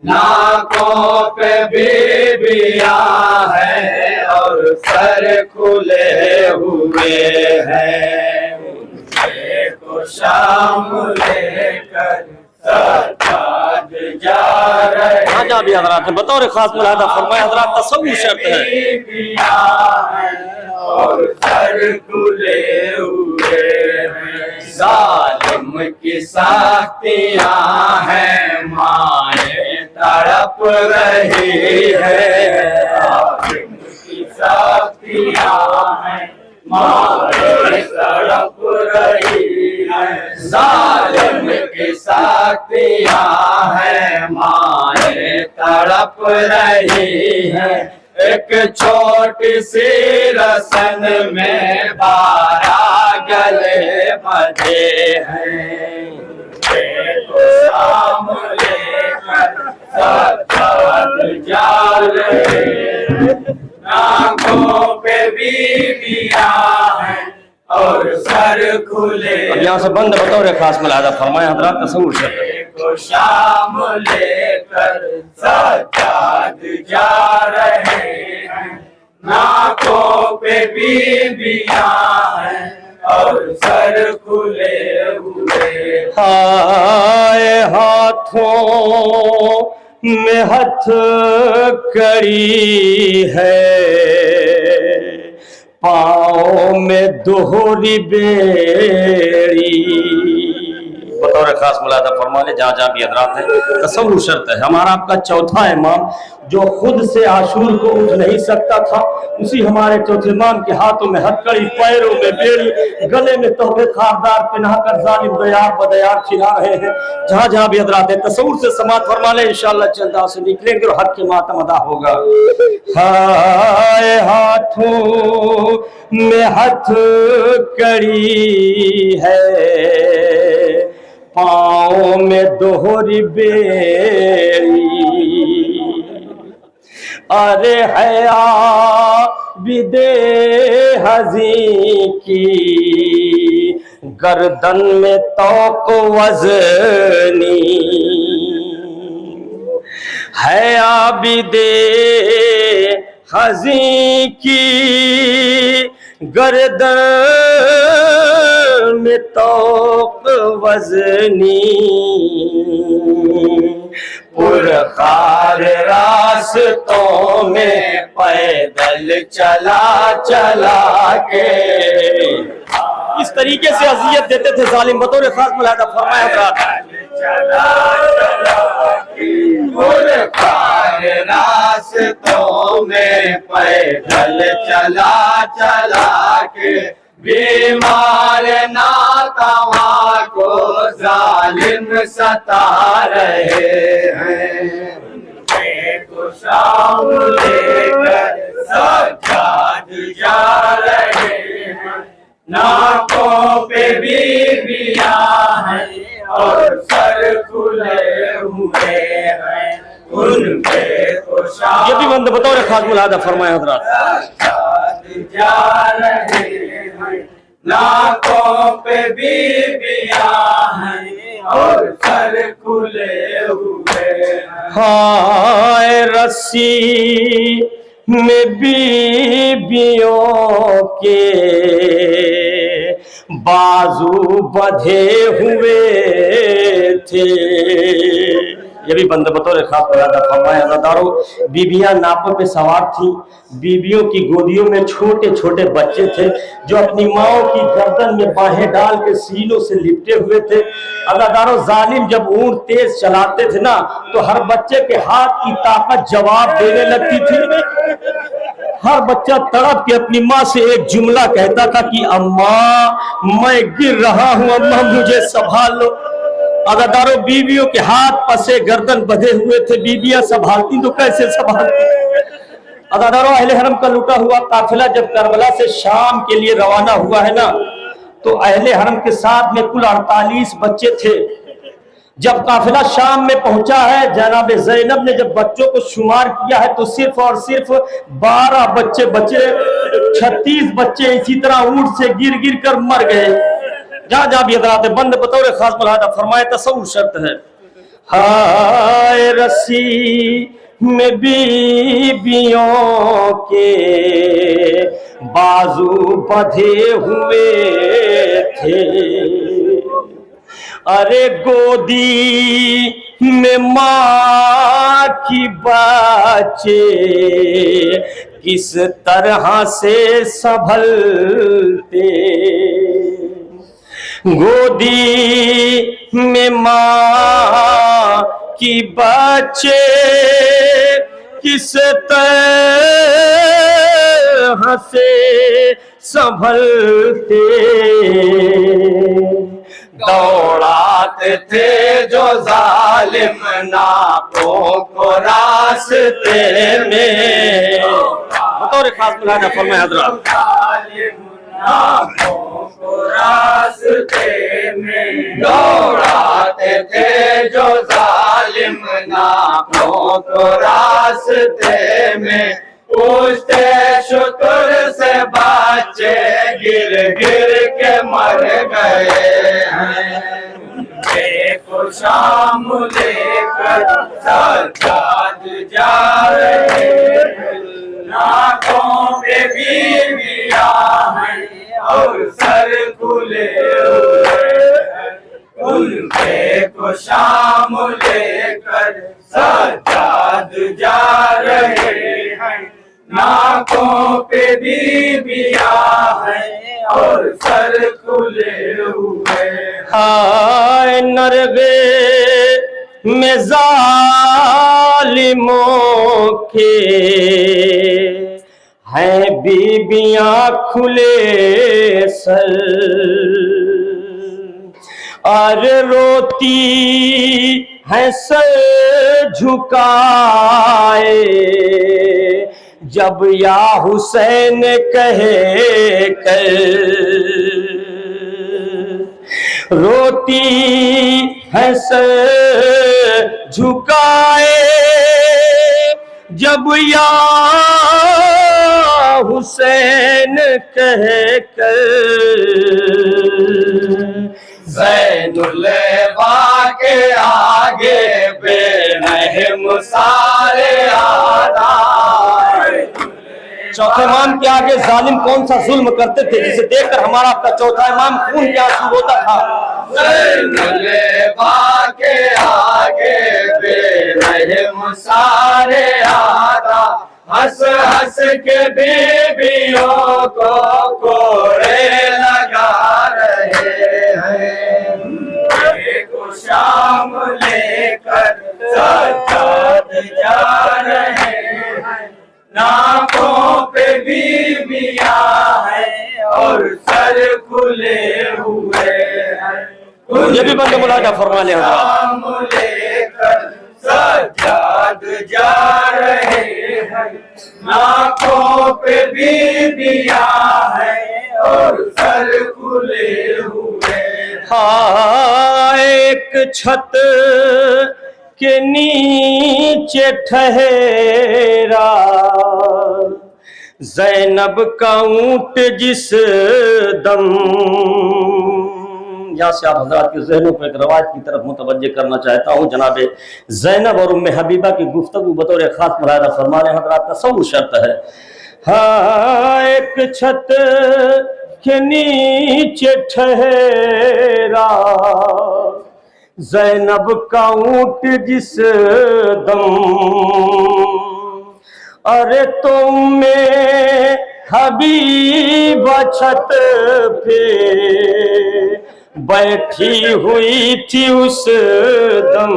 नाकों पे बीबियां हैं और सर खुले हुए हैं। मुनबे को शाम लेकर सजाद जा रहे हैं। हाँ भी हजरात है बतौर खास मुलादा फरमाया हजरात तसव्वुर शर्त है और सर खुले हुए हैं। जालिम की सख्तियां हैं माए तड़प रही है। जालिम की सख्तियां हैं माए तड़प रही है। जालिम की सख्तियां हैं माए तड़प रही है। एक छोटी सी रसन में 12 गले बंधे हैं। शाम लेकर सजाद जा रहे नाकों पे बीबियां हैं और सर खुले। अब यहाँ से बंद बतौर खास मुलादा फरमाया हजरात तसव्वुर शर्त है को शाम लेकर सजाद जा रहे हैं। नाकों पे बीबियां हैं और सर खुले हुए। हाय हाथों में हथ कड़ी है, पाँव में दोहरी बेड़ी। बतौर खास मुलादा फरमा ले जहाँ जहाँ भी हजरात है तसव्वुर शर्त है। हमारा आपका चौथा इमाम जो खुद से आशूर को उठ नहीं सकता था, उसी हमारे चौथे इमाम के हाथों में हथकड़ी, पैरों में बेड़ी, गले में तोहफे खारदार पहनाकर जालिम दयार बदयार खिला रहे हैं। जहाँ जहाँ भी हजरात है तसव्वुर से समात फरमा ले, इंशाअल्लाह चंदा से निकलेंगे और हक के मातम अदा होगा। हाय हाथों में हथ कड़ी है, पाँव में दोहरी बेड़ी। अरे हया बिदे हजी की गर्दन में तौक वजनी। हया बिदे हजी की गर्दन में तौक वजनी। पुरखार रास्तों में पैदल चला चला के इस तरीके से अजियत देते थे जालिम। बतौर खास मुलादा फरमाया चला चला के पुरखार रास्तों में पैदल चला चला के बीमार नातवा को जालिम सता रहे हैं। को शाम लेकर सजाद जा रहे हैं। नाकों पे बीबियां हैं और सर खुले हुए हैं। उनपे को शाम ये भी बंद बतौर खास मुलादा फरमाया हजरात जा रहे हैं। नाकों पे बीबियां हैं और सर खुले हुए हैं। हाय रस्सी में बीबियों के बाजू बंधे हुए थे। ये भी बंद बतौर खास मुलादा फरमाया हज़रात। बीबियां नापों पे सवार थी, बीबियों की गोदियों में छोटे छोटे बच्चे थे जो अपनी माओ की गर्दन में बाहें डाल के सीनों से लिपटे हुए थे। अदादारों जालिम जब ऊंट तेज चलाते थे ना तो हर बच्चे के हाथ की ताकत जवाब देने लगती थी। हर बच्चा तड़प के अपनी माँ से एक जुमला कहता था कि अम्मा मैं गिर रहा हूं, अम्मा मुझे संभाल लो। अदादारों, बीवियों के हाथ पसे गर्दन बंधे हुए थे, बीवियां संभालती तो कैसे संभालती। अदादारों, अहले हरम का लूटा हुआ काफिला जब करबला से शाम के लिए रवाना हुआ है ना, तो अहले हरम के साथ में कुल 48 बच्चे थे। जब काफिला शाम में पहुंचा है, जनाब ज़ैनब ने जब बच्चों को शुमार किया है तो सिर्फ और सिर्फ 12 बच्चे बचे। 36 बच्चे इसी तरह ऊंट से गिर गिर कर मर गए। जहां जहां भी हजरात बंद बतौर खास मुलाहजा फरमाए, तसव्वुर शर्त है। हाय रस्सी में बीबियों के बाजू बंधे हुए थे, अरे गोदी में माँ की बच्चे किस तरह से संभलते, गोदी में माँ की बच्चे किस तरह से संभलते, दौड़ाते थे जो जालिम नापों को रास्ते में। बतौर खास मुलाहिजा फरमाए हज़रात, रास्ते में दौड़ाते थे जो जालिम नापों को रास्ते में, पूछते शुक्र से बच्चे गिर गिर के मर गए हैं। देखो शाम लेकर सज्जाद जा रहे हैं, नाकों पे बीवियां हैं और सर खुले हुए हैं, उनके को शाम लेकर सज्जाद जा रहे हैं, नाकों पे बीबियां हैं और सर खुले हुए। हाय नरगे में जालिमों के हैं बीबियां खुले सर, और रोती है सर झुकाए जब या हुसैन कहे कर, रोती है सर झुकाए जब या हुसैन कहे कर, ज़ैनुल के आगे बेरहम सारे आदा। चौथे इमाम के आगे जालिम कौन सा जुल्म करते थे जिसे देखकर हमारा आपका चौथा इमाम खून के आंसू रोता था। ज़ैनुल के आगे बेरहम सारे आदा, हंस हंस के बीबियों को कोड़े लगा रहे हैं, देखो शाम लेकर सज्जाद जा रहे हैं, नाकों पे बीबियां हैं और सर खुले हुए हैं। ये भी बंदे मुलाजा फरमा ले, शाम लेकर सज्जाद जा रहे हैं, नाकों पे बीबियां हैं और सर खुले हुए। हाँ, एक छत के नीचे ठहरा ज़ैनब का ऊंट जिस दम। यहाँ से आप हजरात के ज़हनों को एक रवायत की तरफ मुतवज्जे करना चाहता हूँ। जनाब ज़ैनब और उम्मे हबीबा की गुफ्तगू बतौर खास मुलाहिजा फरमा रहे हजरात, तसव्वुर शर्त है। हाँ, एक छत के नीचे ठहरा ज़ैनब का ऊंट जिस दम, अरे तुम में हबीबा छत पे बैठी हुई थी उस दम,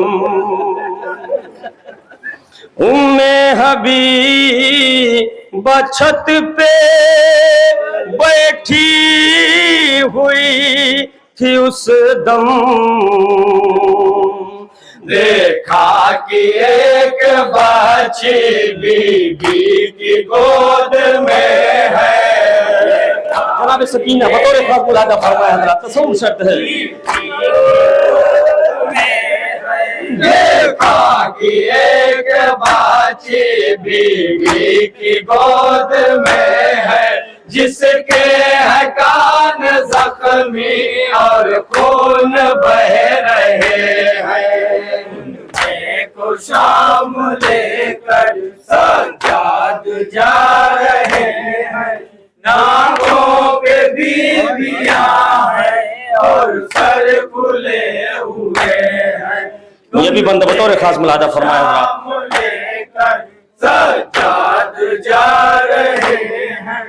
उम्मे हबीब छत पे बैठी हुई थी उस दम, देखा कि एक बच्ची बीबी की गोद में है। जनाब सकीना बतौर खास मुलादा फरमाया हज़रात, तसव्वुर शर्त है। देखा कि एक बच्ची बीबी की गोद में है, जिसके है कान जख्मी और खून बह रहे हैं। को शाम लेकर सज्जाद जा रहे हैं, नाकों पे बीबियां हैं और सर खुले हुए हैं। ये भी बंदा बतौर खास मुलादा फरमाया हज़रात। लेकर सज्जाद जा रहे हैं,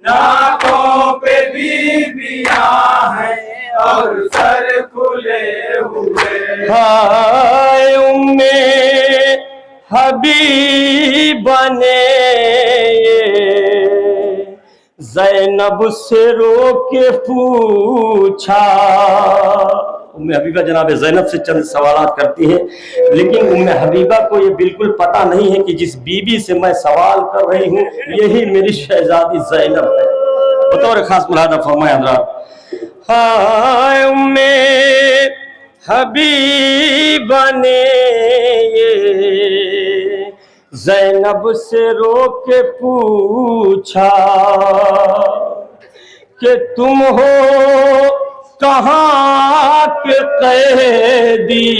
नाकों पे बीबियां हैं और सर खुले हुए। हाय उम्मे हबीब ने ज़ैनब से रोके पूछा। उम्मे हबीबा जनाब ज़ैनब से चंद सवालात करती हैं, लेकिन उम्मे हबीबा को ये बिल्कुल पता नहीं है कि जिस बीबी से मैं सवाल कर रही हूँ यही मेरी शहजादी ज़ैनब है। बतौर खास मुलादा फरमाया हज़रात। हाय उम्मे हबीबा ने ज़ैनब से रोके पूछा कि तुम हो कहाँ के कैदी,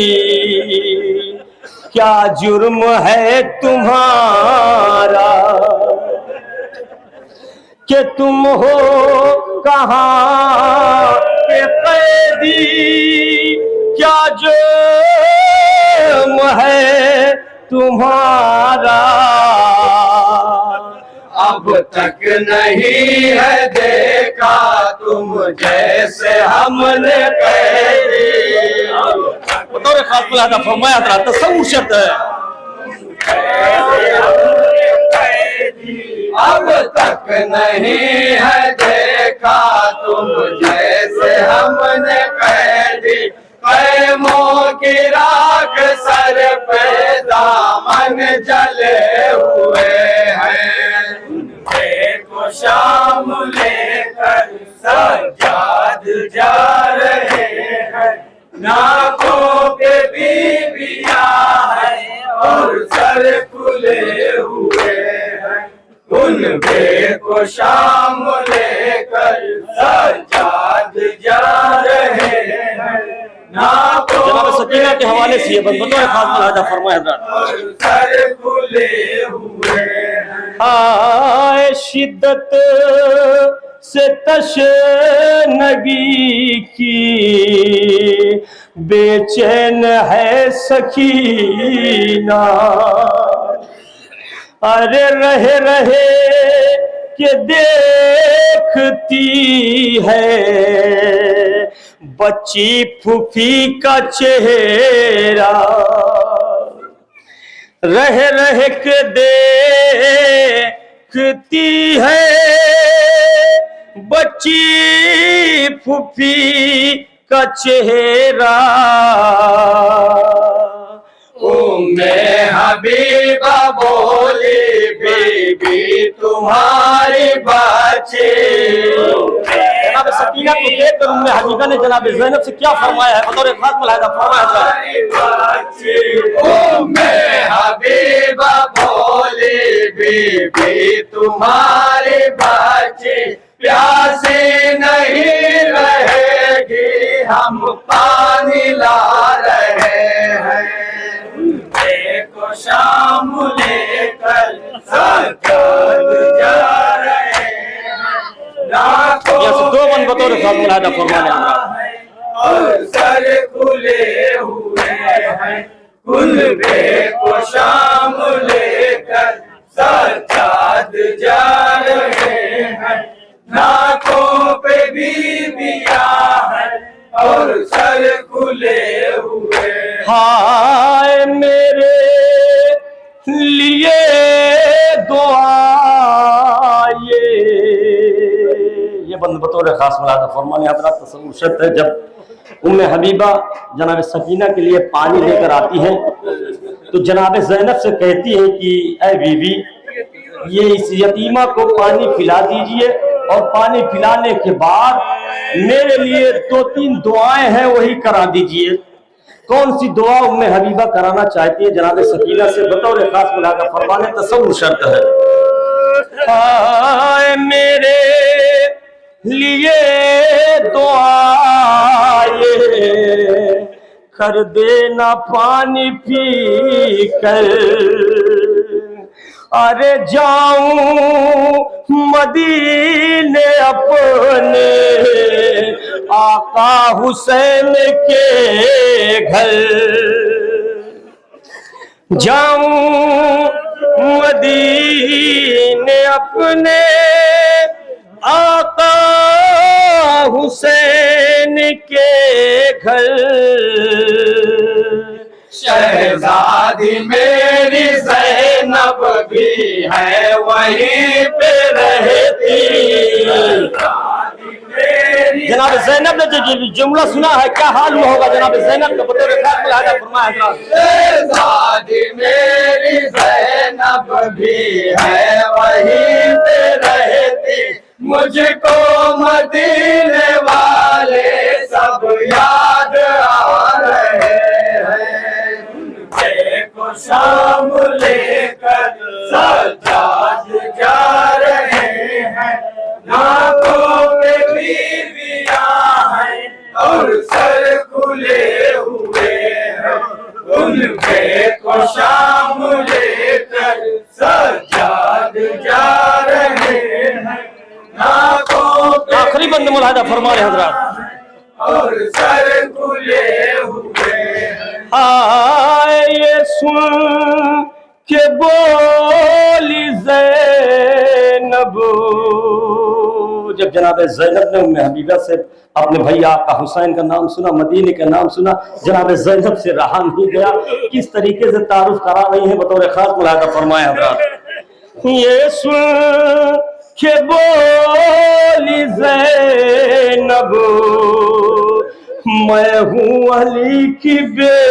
क्या जुर्म है तुम्हारा, कि तुम हो कहाँ के कैदी, क्या जुर्म है तुम्हारा। अब तक नहीं है देखा तुम जैसे हमने कैदी। बतौर खास मुलादा फरमाया था, तसव्वुर शर्त है। अब तक नहीं है देखा तुम जैसे हमने कैदी, क़ैमों की राख सर पे दामन जले हुए हैं। देखो शाम लेकर सज्जाद जा रहे हैं, नाकों पे बीबियां हैं और सर खुले हुए हैं। उन को शाम लेकर सज्जाद जा रहे हैं, जनाब सकीना के हवाले से ये बतौर खास मुलादा फरमाया हज़रात। सर खुले हुए हैं। हाय शिद्दत से तशनगी की बेचैन है सकीना, अरे रहे रहे के देखती है बच्ची फूफी का चेहरा, रह रह के देखती है बच्ची फूफी का चेहरा। उम्मे हबीबा बोली बीबी तुम्हारी बच्ची। जनाब सकीना को देखकर उम्मे हबीबा ने जनाब ज़ैनब से क्या फरमाया है, बतौर खास मुलादा फरमाया था। उम्मे हबीबा बोली बीबी तुम्हारी बच्ची, प्यासी नहीं रहेगी हम पानी ला रहे हैं। देखो शाम लेकर सज्जाद जा रहे हैं, दो मन बतौर खास मुलादा फरमाने और सर खुले हुए हैं। कुल्बे को शाम लेकर सज्जाद जा रहे हैं, नाकों पे बीबियां हैं और सर खुले हुए। हाय मेरे लीजिए बंद बतौर खास मुलाज़ा फरमाने हज़रात तसव्वुर शर्त है, जब उम्मे हबीबा जनाब सकीना के लिए पानी लेकर आती है तो जनाब ज़ैनब से कहती है कि ऐ बीवी, ये इस यतीमा को पानी पिला दीजिए और पानी पिलाने के बाद मेरे लिए 2-3 दुआएं हैं वही करा दीजिए। कौन सी दुआ उम्मे हबीबा कराना चाहती है जनाब सकीना से बतौर खास मुलाज़ा फरमाने तसव्वुर शर्त है। हाय मेरे लिए दुआए कर देना पानी पी कर, अरे जाऊं मदीने अपने आका हुसैन के घर, जाऊं मदीने अपने आका हुसैन के घर, शहजादी मेरी ज़ैनब भी है वहीं पे रहती। जनाब ज़ैनब ने जो जुमला सुना है क्या हाल हुआ होगा जनाब ज़ैनब का बतौर खास मुलाज़ा फरमाया। शहजादी मेरी ज़ैनब भी है वहीं पे रहती, मुझको मदीने वाले सब याद आ रहे हैं। देखो शाम लेकर सज्जाद जा रहे हैं, नाकों पे बीवियां हैं और सर खुले हुए हैं, उनके को शाम लेकर सज्जाद जा रहे हैं, नाकों पे आखिरी बंद मुलाज़ा फरमा रहे हज़रात और सर खुले हुए हैं। हाय ये सुन के बोली ज़ैनब, जब जनाब ज़ैनब ने उम्मे हबीबा से अपने भैया आका हुसैन का नाम सुना, मदीने का नाम सुना, जनाब ज़ैनब से रहा नहीं गया। किस तरीके से तारुफ करा रही है बतौर खास मुलाज़ा फरमाया हज़रात। ये सुन के बोली ज़ैनब, मैं हूँ अली की बेटी,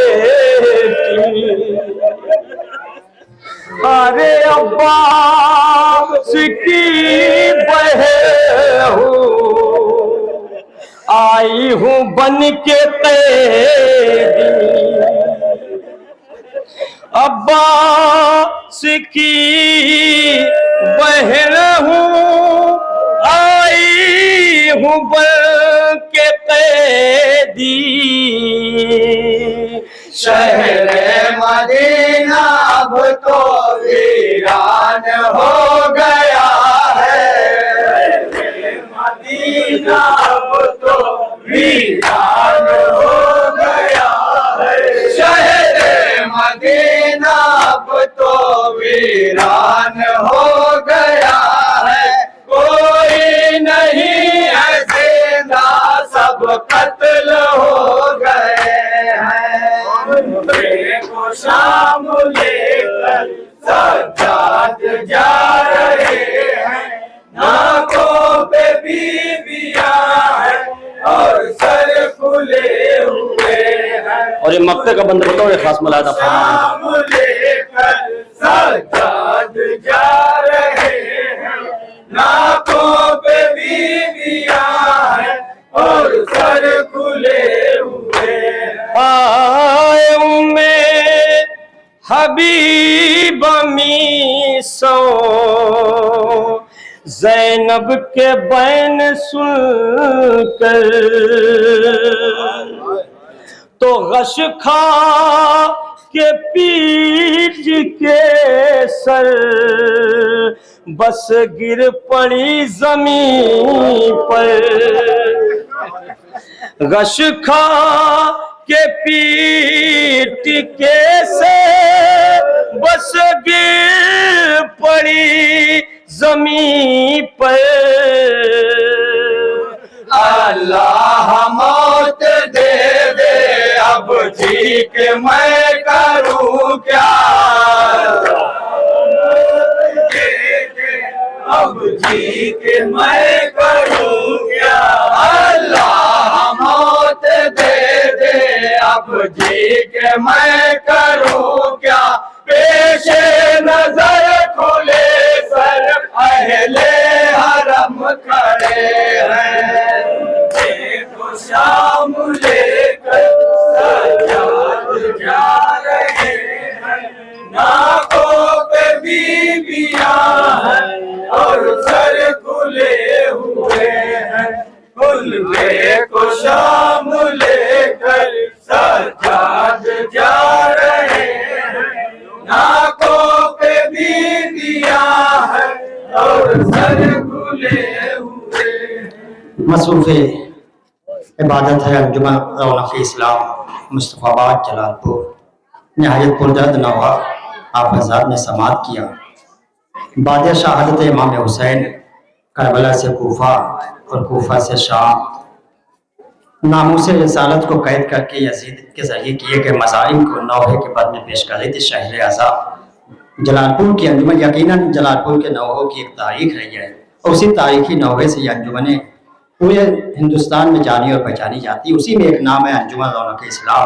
अरे अब्बास की बहन हूँ, आई हूँ बन के कैदी, अब्बास की बहन हूँ, आई हूँ बन के कैदी। शहर मदीना अब तो वीरान हो गया है, मदीना अब तो वीरान हो गया है, शहर मदीना अब तो वीरान हो गया है, कोई नहीं है जिंदा सब कत्ल हो गए हैं। देखो शाम लेकर सज्जाद जा रहे हैं, नाकों पे बीवियां हैं और सर खुले हुए हैं। और ये मक्के का बंद बतौर खास मुलाज़ा फरमाया। शाम लेकर सज्जाद जा रहे हैं, नाकों पे बीवियां हैं और सर खुले हुए हैं। आए उम्मे हबीब मी सो ज़ैनब के बैन सुन कर, तो गश खा के पीठ के सर बस गिर पड़ी जमीन पर, गश खा के पीठ के से बस गिर पड़ी जमीन पर। अल्लाह मौत दे दे अब जी के मैं करूं क्या, अब जी के मैं करूं क्या। अल्लाह मौत दे दे अब जी के मैं करूं क्या। पेशे नजर खोले सर अहले हरम खड़े हैं। देखो शाम लेकर सजाद जा रहे हैं। नाकों पे बीबियां हैं और सर खुले हुए हैं। खुलवे को शाम लेकर सजाद जा रहे हैं। नाकों पे बीबियां हैं और सर खुले हुए हैं। मसरूफ़ इबादत है अंजुमन रौनक इस्लाम मुस्तफ़ाबाद जलालपुर। नहायत पुरदर्द नवा आप हज़रात ने समात किया। बाद शहादत इमाम हुसैन करबला से कोफा और कोफा से शाम नामूस रिसालत को कैद करके यजीद के जरिए किए गए मसाइल को नौहे के बाद में पेश कर रही थी शहर आज़ाद जलालपुर की अंजुमन। यकीनन जलालपुर के नौहों की एक तारीख रही है और उसी तारीखी नौहे से ये अंजुमन पूरे हिंदुस्तान में जानी और पहचानी जाती है। उसी में एक नाम है अंजुमन रौनक इस्लाम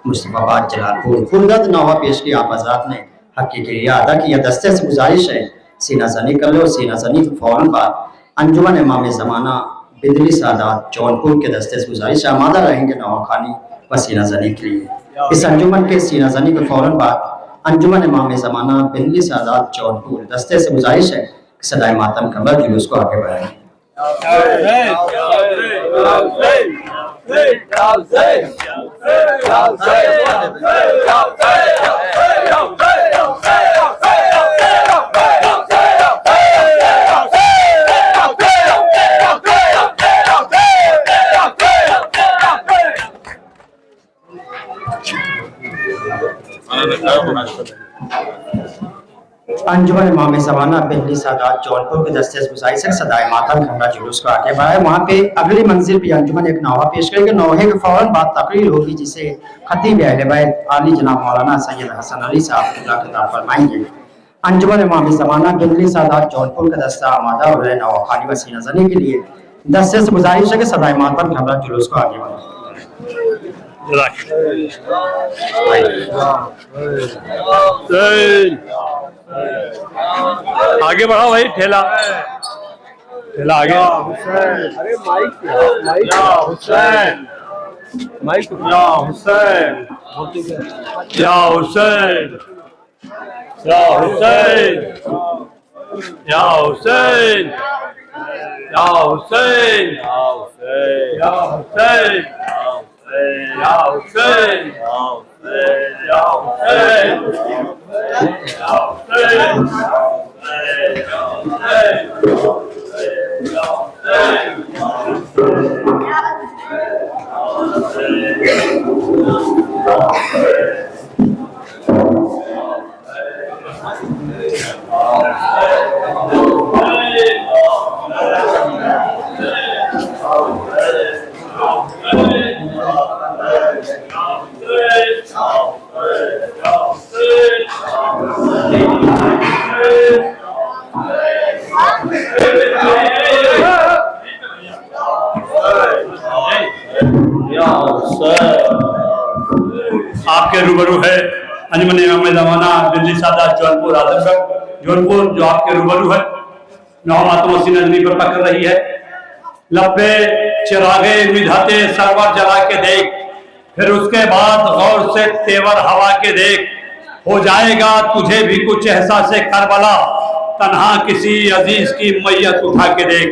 मुस्तफ़ाबाद जलालपुर। खुर्दत नौहा पेश की आप हज़रात ने हक की क्रिया अदा किया। दस्ते से गुजारिश है सीना जनी कर लो। सीना जनी के फ़ौरन बाद अंजुमन इमाम ज़माना बिदली सादात जौनपुर के दस्ते से गुजारिश आमादा रहेंगे नौहा खानी व सीना जनी के लिए। इस अंजुमन के सीना जनी के फ़ौरन बाद अंजुमन इमाम ज़माना बिदली सादात जौनपुर दस्ते से गुजारिश है कि सदाए मातम कमर जुलूस को आगे बढ़ाएं। अंजुमन इमाम ज़माना बिजली सादात जौनपुर के दस्ते से गुजारिश से सदाए मातम खमरा जुलूस को आगे बढ़ाए। वहाँ पे अगली मंजिल पे अंजुमन एक नौहा पेश करेगी। नौहे के फौरन बाद तकरीर होगी जिसे खतीब अहले बैत आली जनाब मौलाना सैयद हसन अली साहब खिताब फरमाएंगे। अंजुमन इमाम ज़माना बिजली सादात जौनपुर का दस्ता आमादा हो रहे नौहा खानी व सीना जनी के लिए दस्ते से गुजारिश है कि सदाए मातम खमरा जुलूस को आगे बढ़ाए। आगे बढ़ाओ भाई। ठेला ठेला आगे। अरे माइक या हुसैन माइक या हुसैन या हुसैन या हुसैन या हुसैन या हुसैन या हुसैन या हुसैन या हुसैन आपके रूबरू है अंजुमन इमाम ज़माना दिल्ली सादात जौनपुर आजमगढ़ जौनपुर जो आपके रूबरू है नौ मातम सीना जनी पर पकड़ रही है। लब्बे चिरागे मिधाते सरवर जला के देख, फिर उसके बाद गौर से तेवर हवा के देख, हो जाएगा तुझे भी कुछ एहसास करबला, तन्हा किसी अजीज की मैयत उठा के देख।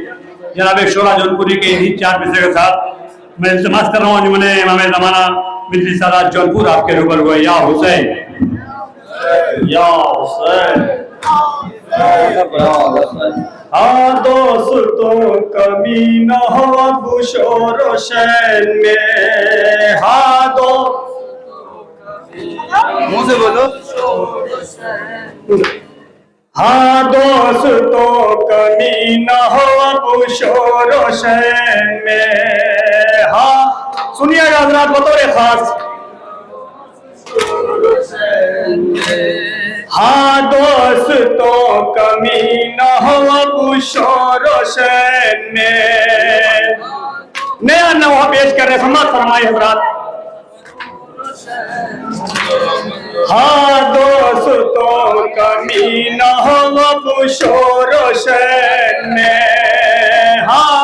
जनाब शोरा जौनपुरी के इन्हीं चार विषय के साथ मैं इल्तिमास कर रहा हूँ अंजुमन इमाम ज़माना बिजली सादात जौनपुर आपके रूबरू है। या हुसैन या हुसैन। हाँ दोस्तों कमी न हो बुशोर शैन में, हाँ दो मुंह से बोलो, हाँ दोस्तों कमी न हो बुशोर शैन में। हाँ सुनिएगा हजरात बतौर खास, हाँ दोस्तों कमी न हो अब शोर शैन में। नया नवा पेश कर रहे समाज फरमाए हजरात। हाँ दोस्तों कमी न हो अब शोर शैन में। हाँ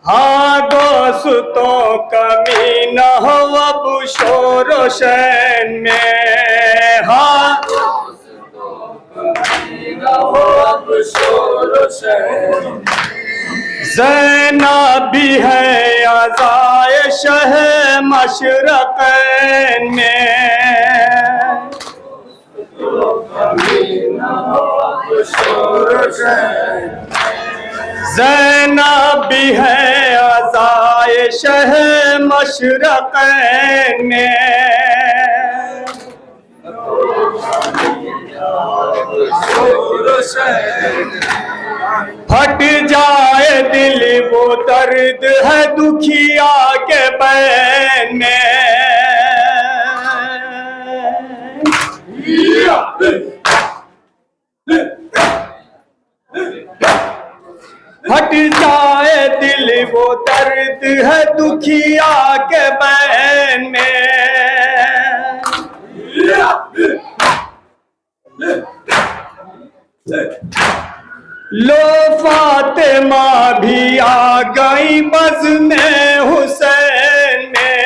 हाँ दोस्तों कमी न हो अब शोर शैन में। हाँ ज़ैनब भी है आज़ाए शह मशरक़ैन में। ज़ैनब भी है आज़ाए शह मशरक़ैन में। फट जाए दिल वो दर्द है दुखिया के बैन में। फट जाए दिल वो दर्द है दुखिया के बैन में। लो फातिमा भी आ गई बज़ में हुसैन में।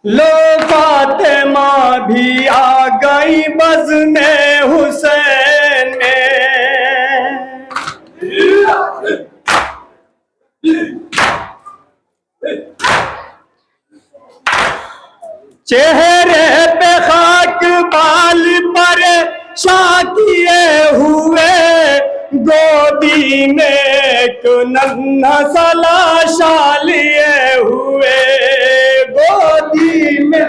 लो फातिमा भी आ गई बज़ में हुसैन में। चेहरे पे खाक बाल पर शाकिए हुए, गोदी में एक नन्हा सा लाशा लिए हुए। गोदी में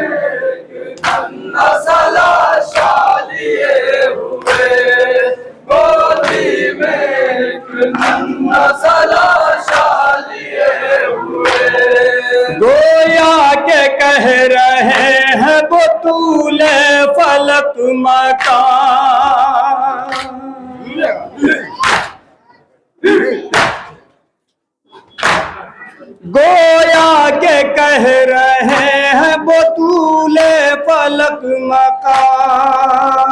नन्हा सा लाशा लिए हुए, गोदी में एक नन्हा सा लाशा लिए हुए। गोया के कह रहे हैं बतूले फलक मकान। गोया के कह रहे हैं बतूले फलक मकान।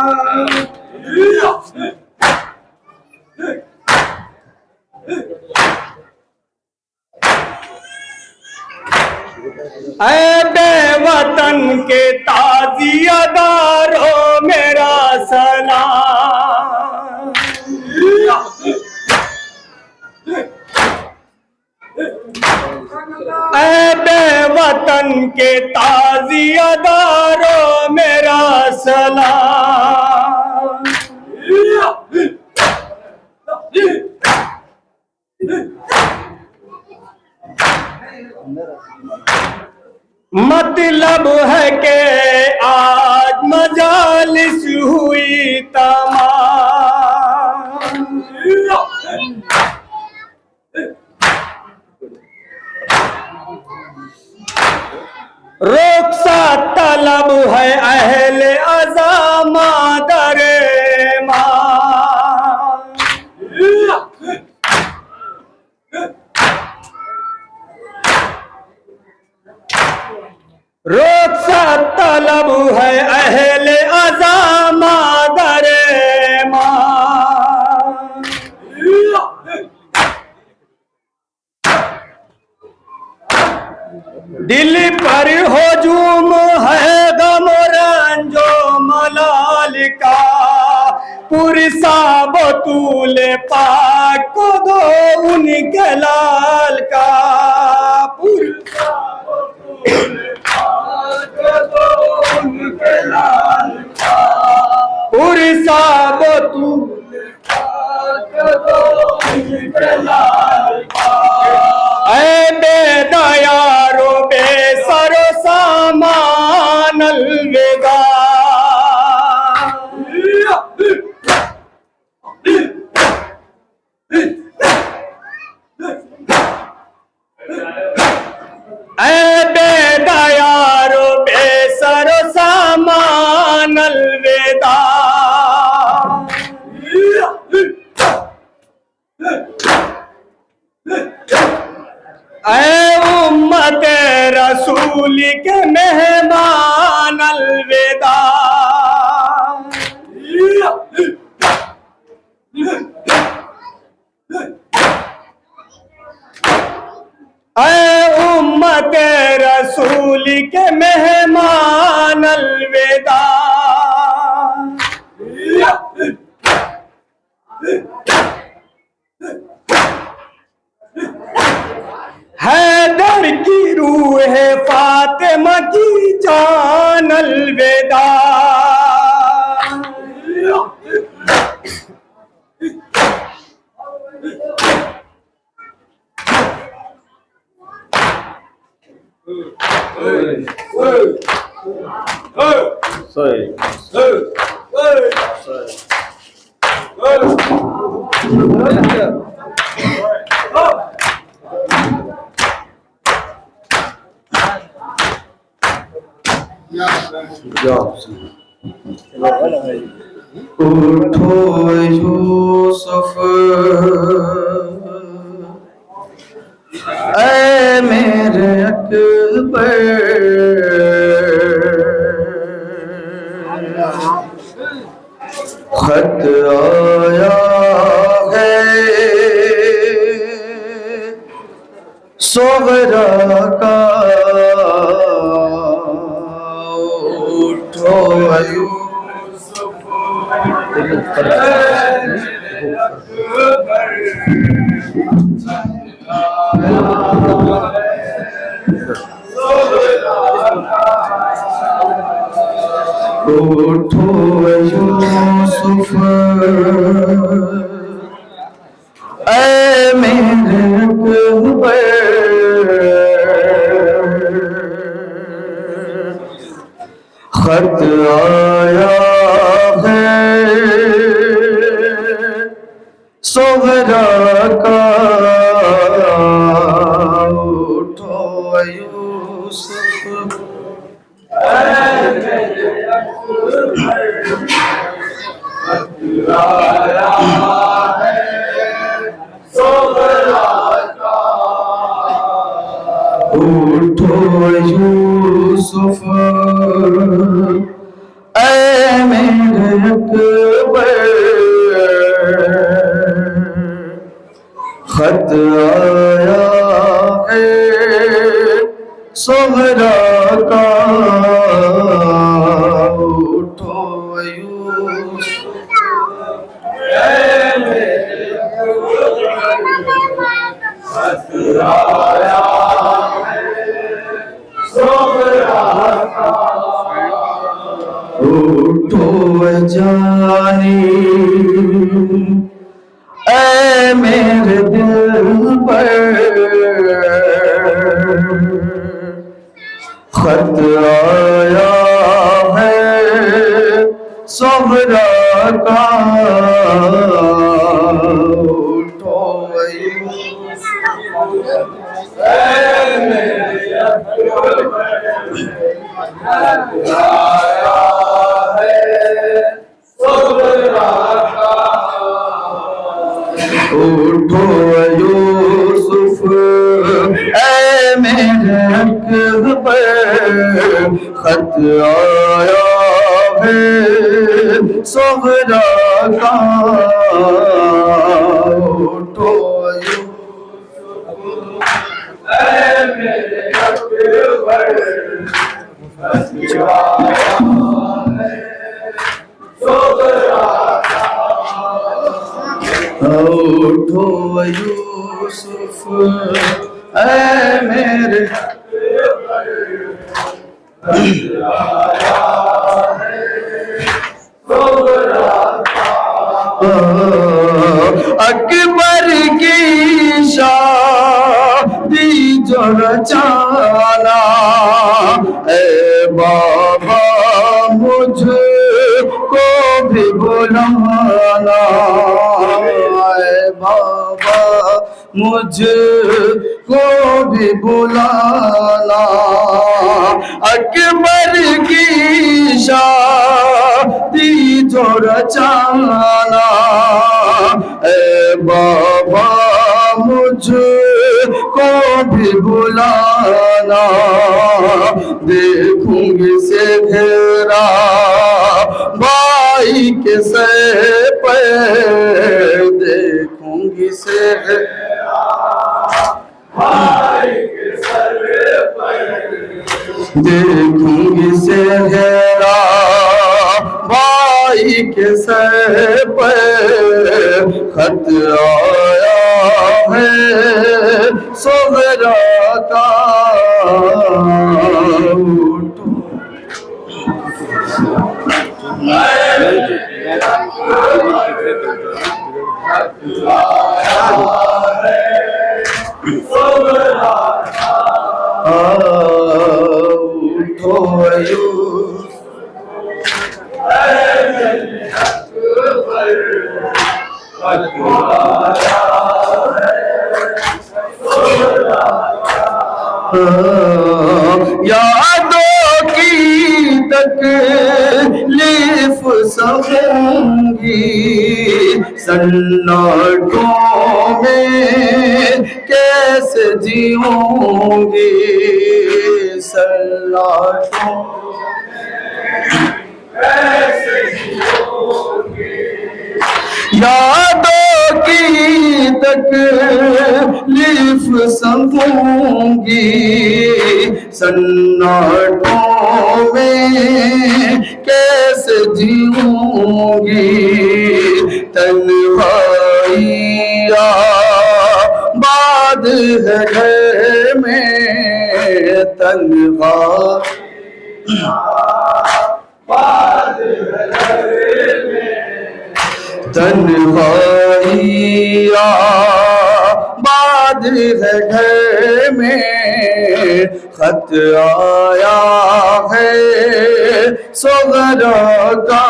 ऐ बेवतन के ताज़ियादारों मेरा सलाम। ऐ बेवतन के ताज़ियादारों मेरा सलाम। मतलब है कि आज मजालिस हुई तमाम। रुखसत तलब है अहले अज़ामा दरे रुखसत तलब है अहले अज़ामा दरे दिल पर हुजूम है गम रंजो मलाल का। पुरसा बतूले पाक को दो उनके लाल का। पुरसा बतूले पाक को दो उनके लाल का। पुरसा बतूले पाक को दो उनके लाल का। ऐ बेदयारो बेसरो सामान अलविदा। रसूल के मेहमान अलविदा। ऐ उम्मत रसूल के मेहमान अलविदा। हैदर की रूह है फातिमा की जान अलविदा। उठो यूसुफ ऐ मेरे अकबर, खत आया है सोगरा का। उठो यूसुफ उठो यूसुफ ऐ मेरे अकबर, खत आया है सोहरा का। उठो यूसुफ उठो यूसुफ ऐ मेरे अकबर, खत आया है सोहरा का। उठो यूसुफ उठो जानी ऐ मेरे दिल पर, खत आया है सोहरा का। उठो उठो यूसुफ ऐ मेरे अकबर, खत आया है सोहरा का। उठो ऐ मेरे अकबर, खत आया है सोहरा का। उठो यूसुफ ऐ मेरे अकबर की शादी जो रचाना ऐ बाबा मुझको भी बुलाना। ऐ बाबा मुझको भी बुलाना। अकबर की शादी जो रचाना ऐ बाबा मुझको भी बुलाना। देखूंगी से घेरा भाई के सर पे, देखूंगी से देखूंगी सेहरा भाई के सर पर, खत आया है सोहरा का, यादों की तकलीफ सहूंगी सन्नाटों में कैसे जीऊंगी, सन्नाटों यादों की तकलीफ सहूंगी सन्नाटों में कैसे जीऊंगी, तन्हाइया बाद है घर में, तन्हा तन्हाइया बाद है घर में, खत आया है सोहरा का,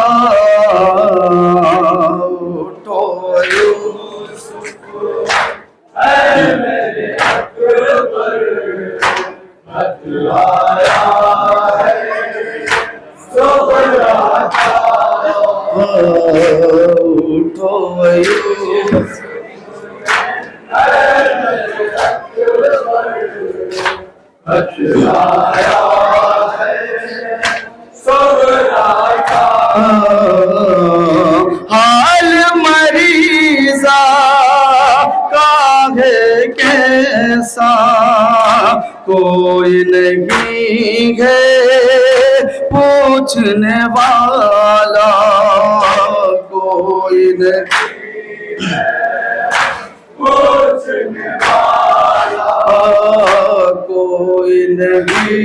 हाल मरीजा का है कैसा, कोई नहीं है पूछने वाला, कोई नहीं पूछने वाला, कोई नहीं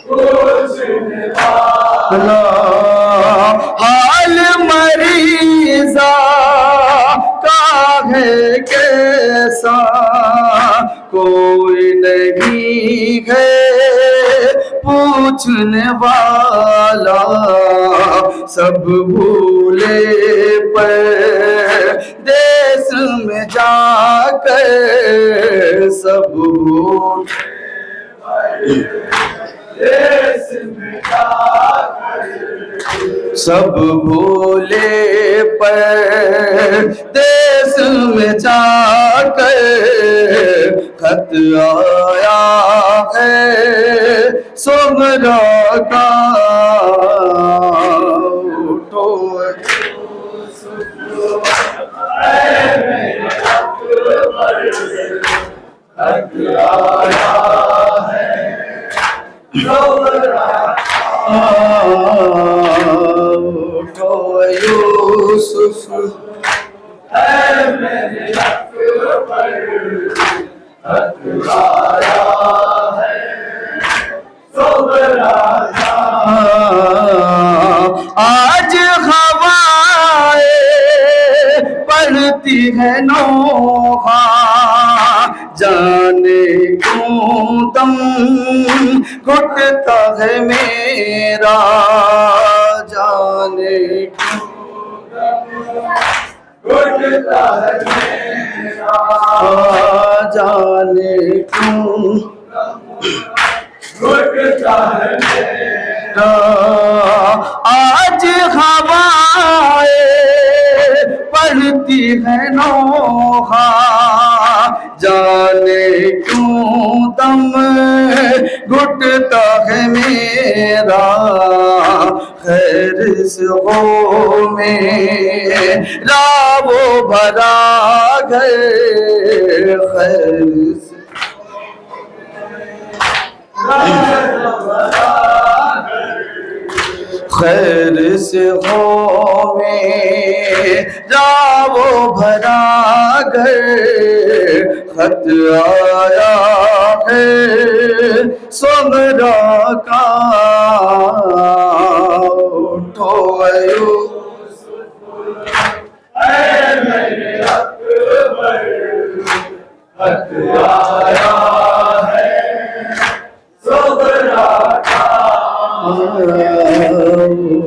पूछने वाला, हाल मरीजा का है कैसा, कोई नहीं है पूछने वाला, सब भूले पर देश में जाकर, सब भूल सब भूले पर देश में जाकर, खत आया है सोहरा का, यूसुफ आज हवाएं पड़ती है नोहा, जाने क्यों दम घुटता है मेरा, जाने क्यों घुटता है मेरा, जाने क्यों घुटता है मेरा, आज हवाएं पड़ती है नोहा, जाने क्यों दम घुटता है मेरा खैर रिज़्क़ों में रावो भरा गए खैर खैर से हो में रावो भरा गए खत आया है सोगरा का उठो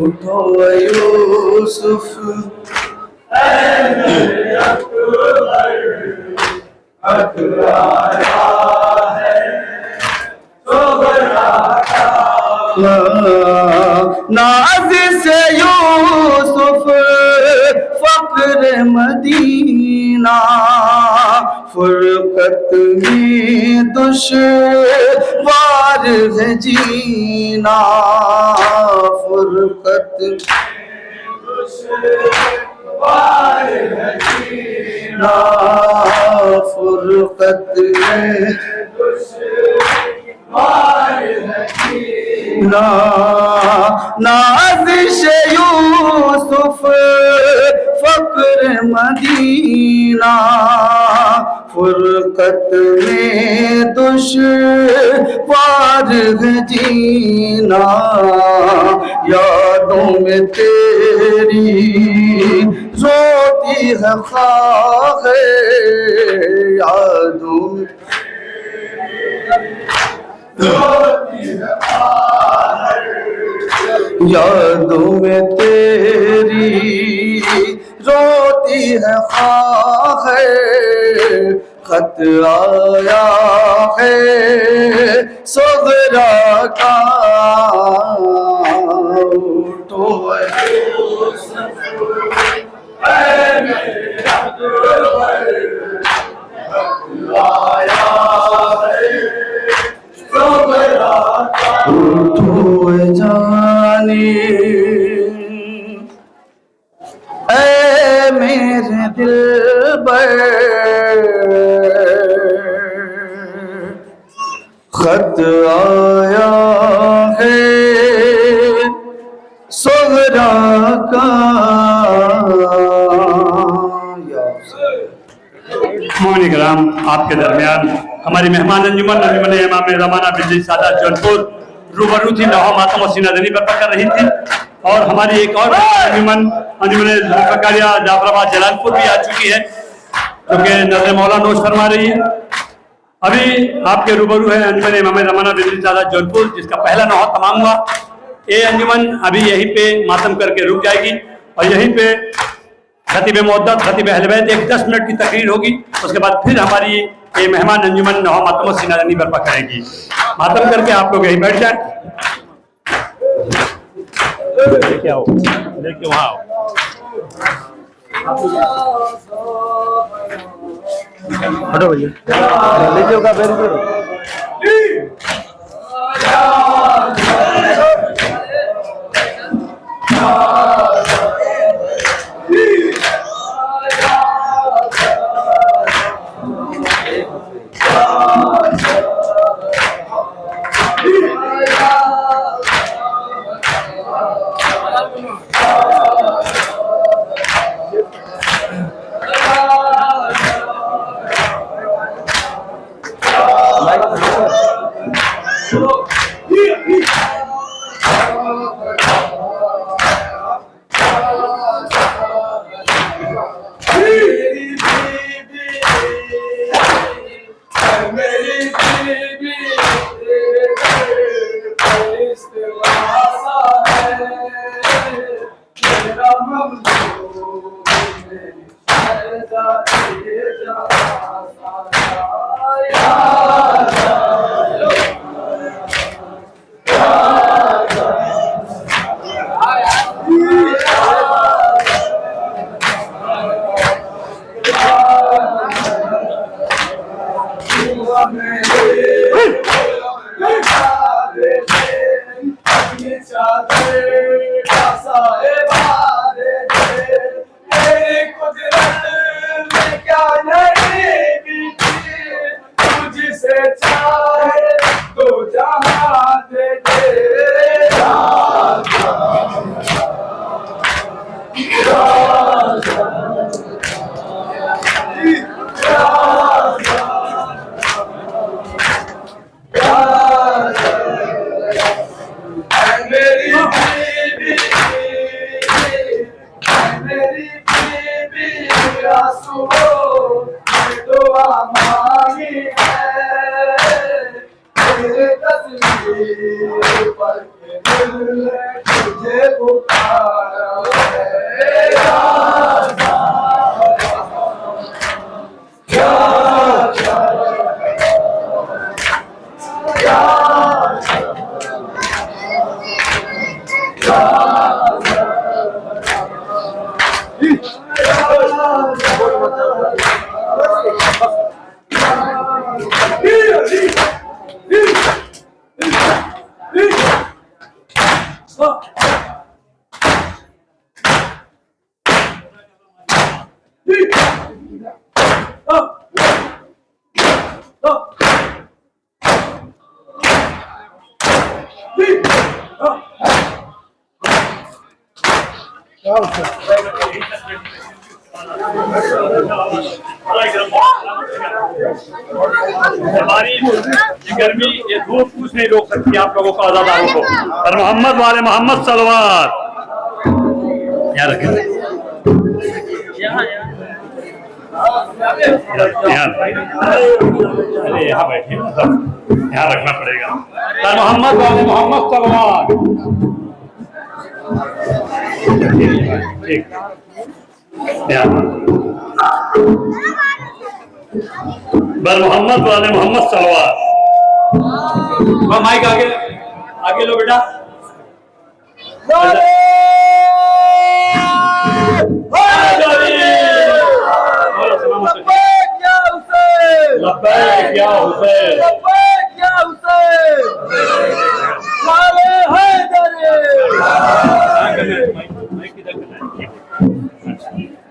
उठो यूसुफ नाज से यूसुफ फक्र मदीना फुरकत में दुश्वार है जीना फुरकत ना फुरकत में ना नाज़िश यूसुफ फक्र मदीना फुरकत में दुश्वार है जीना यादों में तेरी रोती है खाक यादों में यादों में तेरी रोती है खाक खत आया है सोगरा का उठो उठो जाने ऐ मेरे दिलबर खत आया है सोगरा का मोहन कराम आपके दरमियान हमारी मेहमान अंजुमन अंजुमन इमाम ज़माना बिजली सादा जौनपुर रूबरू थी नौहा मातम और सीनादनी बर्पा कर रही थी और हमारी एक और अंजुमन अंजुमन जुल्फ़कारिया जाफराबाद जलालपुर भी आ चुकी है जो कि नज़र मौला नोश फरमा रही है। अभी आपके रूबरू है अंजुमन इमाम ज़माना बिजली सादा जौनपुर जिसका पहला नौहा तमाम हुआ। ये अंजुमन अभी यहीं पे मातम करके रुक जाएगी और यहीं पे खतीब मुअद्दत खतीब अहले बैत एक 10 मिनट की तकरीर होगी। उसके बाद फिर हमारी ये मेहमान अंजुमन नौहा मातम और सीनादनी बर्पा करेगी। मातम करके आप लोग यहीं बैठ जाए। लेके आओ, लेके वहाँ आओ। हटो भैया लीजिए का बैठ Hey! हमारी ये गर्मी, ये धूप कुछ नहीं रोक सकती आप लोगों को, आजादारों को। और मोहम्मद वाले मोहम्मद सलवार यहाँ रखें, अरे यहाँ बैठिए, यहाँ रखना पड़ेगा। और मोहम्मद वाले मोहम्मद सलवार, ठीक, बर मोहम्मद वाले मोहम्मद सलवार। माइक आगे आगे लो बेटा।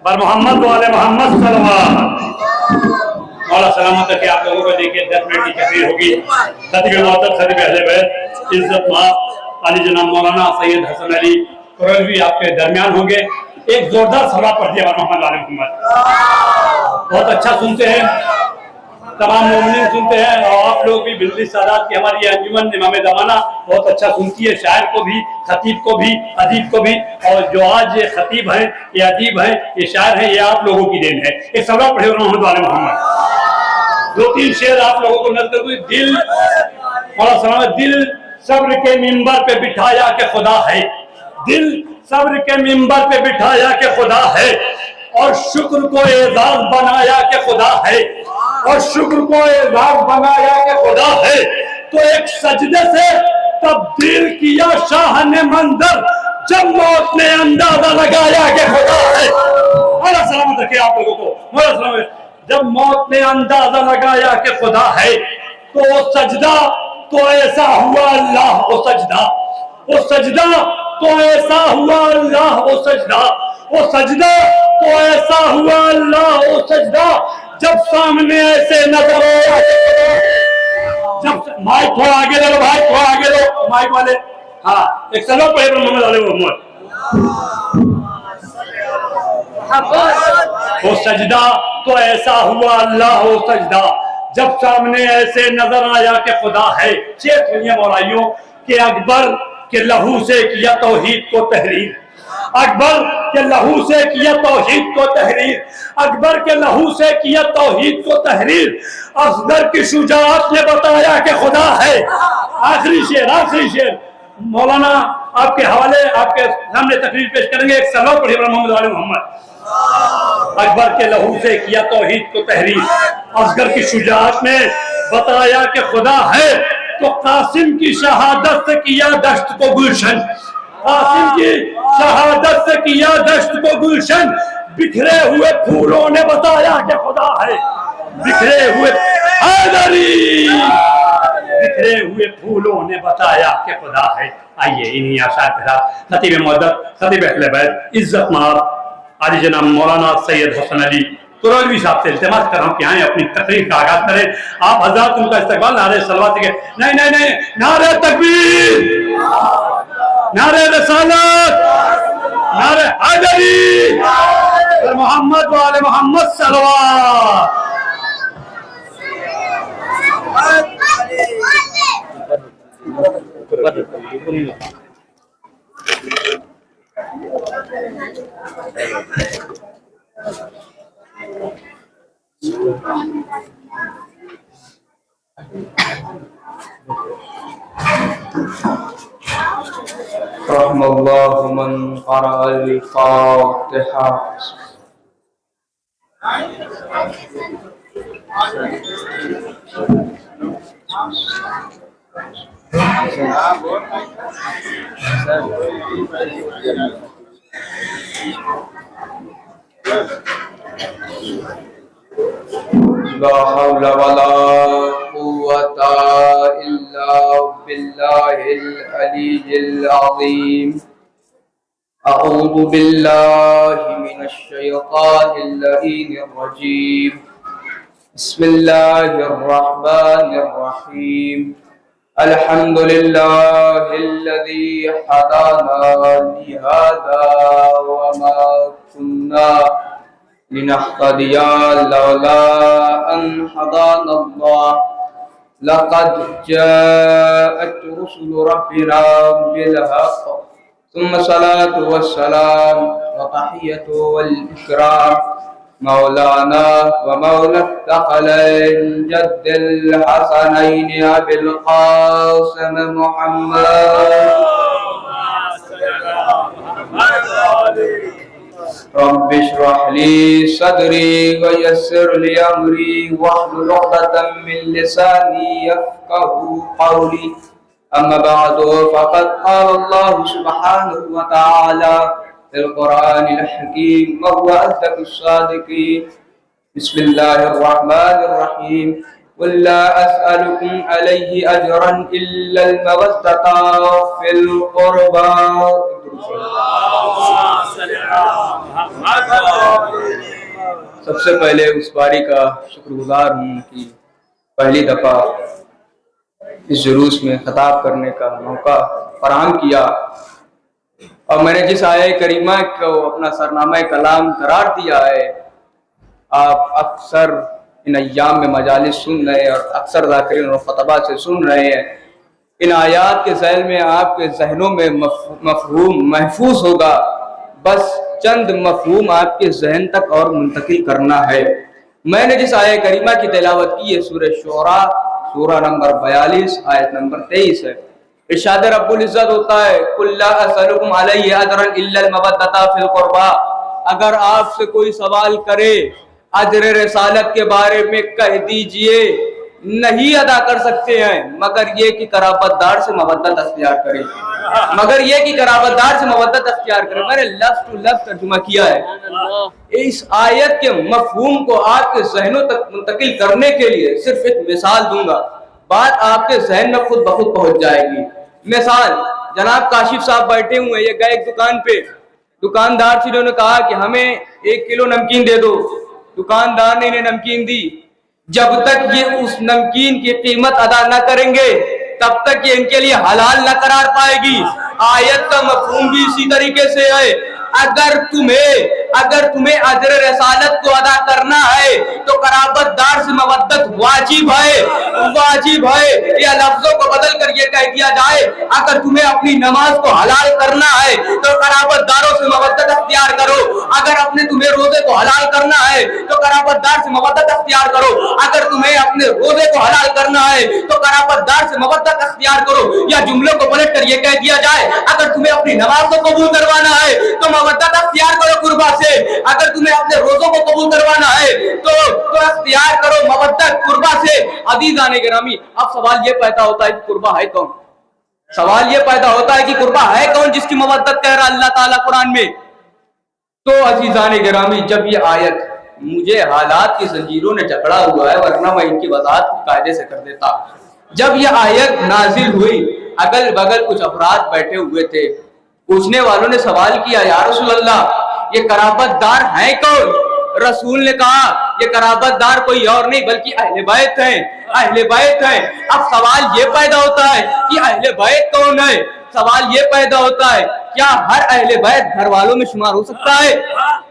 बर मोहम्मद वाले मोहम्मद सलवार। मौला सलामत रखे आप लोगों को। देखिए 10 मिनट की तकरीर होगी। खतीब मोहतरम खतीब अहले बैत इज्जत माफ अली जनाब मौलाना सैयद हसन अली कुरैशी आपके दरमियान होंगे। एक जोरदार सलाह पढ़ दिया मोहम्मद वाले मोहम्मद। बहुत अच्छा सुनते हैं, तमाम मोमिनीन सुनते हैं, और आप लोग भी बिल्कुल सादात की हमारी ये अंजुमन इमाम ज़माना बहुत अच्छा सुनती है। शायर को भी, खतीब को भी, अदीब को भी। और जो आज ये खतीब है, ये अदीब है, ये शायर है, ये आप लोगों की देन है। एक सवाल पढ़े मोहम्मद वाले मोहम्मद। 2-3 शेर आप लोगों को नजर हुई। दिल मौला सलामत, दिल सब्र के मिंबर पे बिठाया के खुदा है। दिल सब्र के मिंबर पे बिठाया के खुदा है, और शुक्र को एजाज बनाया के खुदा है, और शुक्र को एजाज बनाया के खुदा है। तो एक सजदे से तब्दील किया शाह ने मंजर, जब मौत ने अंदाजा लगाया कि खुदा है। मौला सलामत रखे आप लोगों को। मौला सलामत, जब मौत ने अंदाजा लगाया कि खुदा है, तो वो सजदा तो ऐसा हुआ अल्लाह, वो सजदा तो ऐसा हुआ अल्लाह, वो सजदा तो ऐसा हुआ अल्लाह, वो सजदा जब सामने ऐसे नजर आया। जब माइक थोड़ा आगे ले लो भाई, थोड़ा आगे लो माइक वाले। हाँ, एक सलाम पढ़े मोहम्मद वाले मोहम्मद। वो सजदा तो ऐसा हुआ अल्लाह, वो सजदा जब सामने ऐसे नजर आया कि खुदा है। शेर सुनिए मौलाइयों कि अकबर के लहू से किया तौहीद को तहरीर, अकबर के लहू से किया तौहीद को तहरीर, अकबर के लहू से किया तौहीद को तहरीर। असगर की शुजाअत ने बताया कि खुदा है। आखिरी शेर मौलाना आपके हवाले, आपके सामने तकरीर पेश करेंगे। एक सलाम पढ़िए मोहम्मद वाले मोहम्मद। अकबर के लहू से किया तौहीद को तहरीर, असगर की शुजाअत ने बताया कि खुदा है। तो कासिम की शहादत से किया दश्त को गुलशन, कासिम की शहादत से किया दश्त को गुलशन। बिखरे हुए फूलों ने बताया कि खुदा है। बिखरे हुए हैदरी बिखरे हुए फूलों ने बताया कि खुदा है। आइए इन्हीं आशार के साथ खतीब मुअद्दब, खतीब अहले बैत, इज्जत माब आदि जनाब मौलाना सैयद हसन अली तुरौलवी साहब से इल्तिमास कर रहा हूँ कि आए अपनी तकरीर का आगाज करें। आप हजरात उनका इस्तकबाल नारे सलवात के नहीं नहीं नहीं, नारे तकबीर, नारे रसालत, नारे हैदरी और मोहम्मद वाले मोहम्मद सलवात। रहमल्लाहु मन क़रअल फ़ातिहा। ला हौला वला कुव्वता इल्ला बिल्लाहिल अलीय्यिल अज़ीम। अऊज़ु बिल्लाहि मिनश शैतानिर लईनिर रजीम। बिस्मिल्लाहिर रहमानिर रहीम। अल्हम्दुलिल्लाहिल्लज़ी हदाना लिहाज़ा व मा कुन्ना लिनहतदिया लौला अन हदानल्लाह। लक़द जाअत रुसुलु रब्बिना बिल हक़्क़। सुम्मा सलातु वस्सलाम व तहियतु वल इकराम मौलाना व मौला तक़लैन जद्दिल हसनैन अबिल क़ासिम मुहम्मद। रब्बि इश्रह ली सदरी व यस्सिर ली अमरी वहलुल उक़दतम मिन लिसानी यफ़क़हू क़ौली। अम्मा बअदु फ़क़द क़ाल अल्लाहु सुब्हानहु व तआला फिल क़ुरआनिल हकीम व हुवा अस्दक़ुस सादिक़ीन। बिस्मिल्लाहिर रहमानिर रहीम। क़ुल ला अस्अलुकुम अलैहि अजरन इल्लल मवद्दता फिल क़ुरबा। सबसे पहले उस बारी का शुक्रगुजार हूँ कि पहली दफा इस जुलूस में खिताब करने का मौका फराहम किया और मैंने जिस आया करीमा को अपना सरनामा कलाम करार दिया है। आप अक्सर इन अय्याम में मजालिस सुन रहे हैं और अक्सर ज़ाकिरीन और ख़तबा से सुन रहे हैं। इन आयात के ज़ैल में आपके जहनों में मफ़हूम महफूज होगा। बस चंद मफ़हूम आपके जहन तक और मुंतकिल करना है। मैंने जिस आया करीमा की तिलावत की है सूरह शुरा सूरा नंबर 42 आयत नंबर 23 है। इरशाद रब्बुल इज़्ज़त होता है कुल ला असअलुकुम अलैहि अजरन इल्लल मवद्दता फिल क़ुरबा। अगर आपसे कोई सवाल करे अजर रिसालत के बारे में कह दीजिए नहीं अदा कर सकते हैं मगर ये कि कराबतदार से मवद्दत अख्तियार करें, मगर ये कि कराबतदार से मवद्दत अख्तियार करें। मैंने लफ्ज़ टू लफ्ज़ तर्जुमा किया है। इस आयत के मफ़हूम को आपके ज़हनों तक मुंतकिल करने के लिए सिर्फ एक मिसाल दूंगा, बात आपके जहन में खुद ब खुद पहुंच जाएगी। मिसाल, जनाब काशिफ साहब बैठे हुए, ये गए एक दुकान पे, दुकानदार से इन्होंने कहा कि हमें 1 किलो नमकीन दे दो। दुकानदार ने इन्हें नमकीन दी। जब तक ये उस नमकीन की कीमत अदा न करेंगे तब तक ये इनके लिए हलाल न करार पाएगी। आयत का मफ़हूम भी इसी तरीके से है। अगर तुम्हें अजर रसालत को अदा करना है तो कराबतदार से मवद्दत वाजिब है, वाजिब है। या लफ्जों को बदल कर ये कह दिया जाए अगर तुम्हें अपनी नमाज को हलाल करना है तो कराबतदारों से मवद्दत अख्तियार करो। अगर तुम्हें रोजे को हलाल करना है तो कराबतदार से मवद्दत अख्तियार करो। अगर तुम्हें अपने रोजे को हलाल करना है तो कराबतदार से मवद्दत अख्तियार करो। या जुमलों को पलट कर ये कह दिया जाए अगर तुम्हें अपनी नमाज को कबूल करवाना है तो मवद्दत अख्तियार करो कुर्बा से। अगर तुम्हें अपने रोजों को कबूल करवाना है तो अख्तियार करो मवद्दत कुर्बा से। अज़ीज़ान गिरामी, अब सवाल ये पैदा होता है कि कुर्बा है कौन? सवाल ये पैदा होता है कि कुर्बा है कौन जिसकी मवद्दत कह रहा अल्लाह ताला कुरान में? तो अज़ीज़ान गिरामी, जब ये आयत मुझे हालात की जंजीरों ने जकड़ा हुआ है, वरना मैं इनकी वज़ाहत कायदे से कर देता। जब यह आयत नाजिल हुई, अगल बगल कुछ अफराद बैठे हुए थे। पूछने वालों ने सवाल किया, या रसूल अल्लाह, ये कराबतदार हैं कौन? रसूल ने कहा, ये कराबतदार कोई और नहीं बल्कि अहले बैत हैं, अहले बैत हैं। अब सवाल ये पैदा होता है कि अहले बैत कौन है? सवाल ये पैदा होता है, क्या हर अहले बैत घर वालों में शुमार हो सकता है?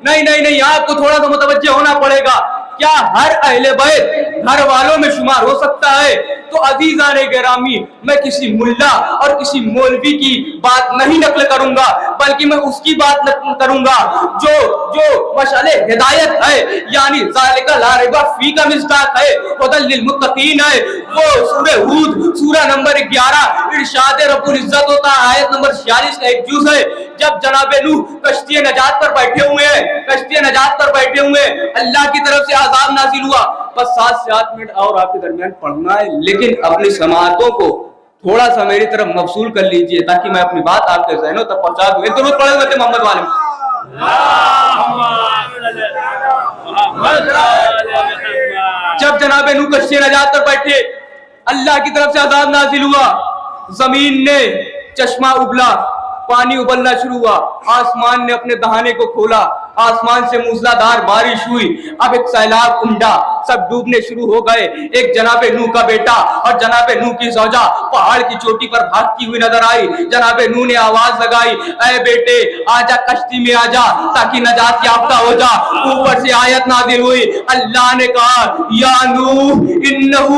नहीं नहीं नहीं, आपको थोड़ा सा मुतवज्जे होना पड़ेगा। क्या हर अहले बैत घर वालों में शुमार हो सकता है? तो अजीजाने गिरामी, मैं किसी मुल्ला और किसी मौलवी की बात नहीं नकल करूंगा, बल्कि मैं उसकी बात नकल करूंगा जो जो मशाले हिदायत है, यानी ज़ालिका ला रैबा फी का मिस्दाक है, हुदल लिल मुत्तकीन है। वो सूरह हूद सूरह नंबर 11 इरशाद रब्बुल इज्जत होता है, आयत नंबर 46 का एक जुज़ है। जब जनाबे नूह कश्ती नजात पर बैठे हुए हैं, कश्ती नजात पर बैठे हुए, अल्लाह की तरफ से आजाब नाजिल हुआ। बस 7 से 8 मिनट और आपके दरमियान पढ़ना है, लेकिन अपनी समाअतों को थोड़ा सा मेरी तरफ मफसूल कर लीजिए ताकि मैं अपनी बात आपके ज़हनों तक पहुंचा दूं। तो पढ़े हुए थे मोहम्मद वाले। जब जनाबे नूह कश्ती नजात पर बैठे, अल्लाह की तरफ से आजाब नाजिल हुआ। जमीन ने चश्मा उबला, पानी उबलना शुरू हुआ। आसमान ने अपने दहाने को खोला, आसमान से मूसलाधार बारिश हुई। अब एक सैलाब उमड़ा, सब डूबने शुरू हो गए। एक जनाबे नूह का बेटा और जनाबे नूह की ज़ौजा पहाड़ की चोटी पर भागती हुई नजर आई। जनाबे नूह ने आवाज लगाई, ऐ बेटे आजा, कश्ती में आजा ताकि नजात याफ्ता हो जा। ऊपर से आयत नाज़िल हुई, अल्लाह ने कहा, या नूह इन्नहु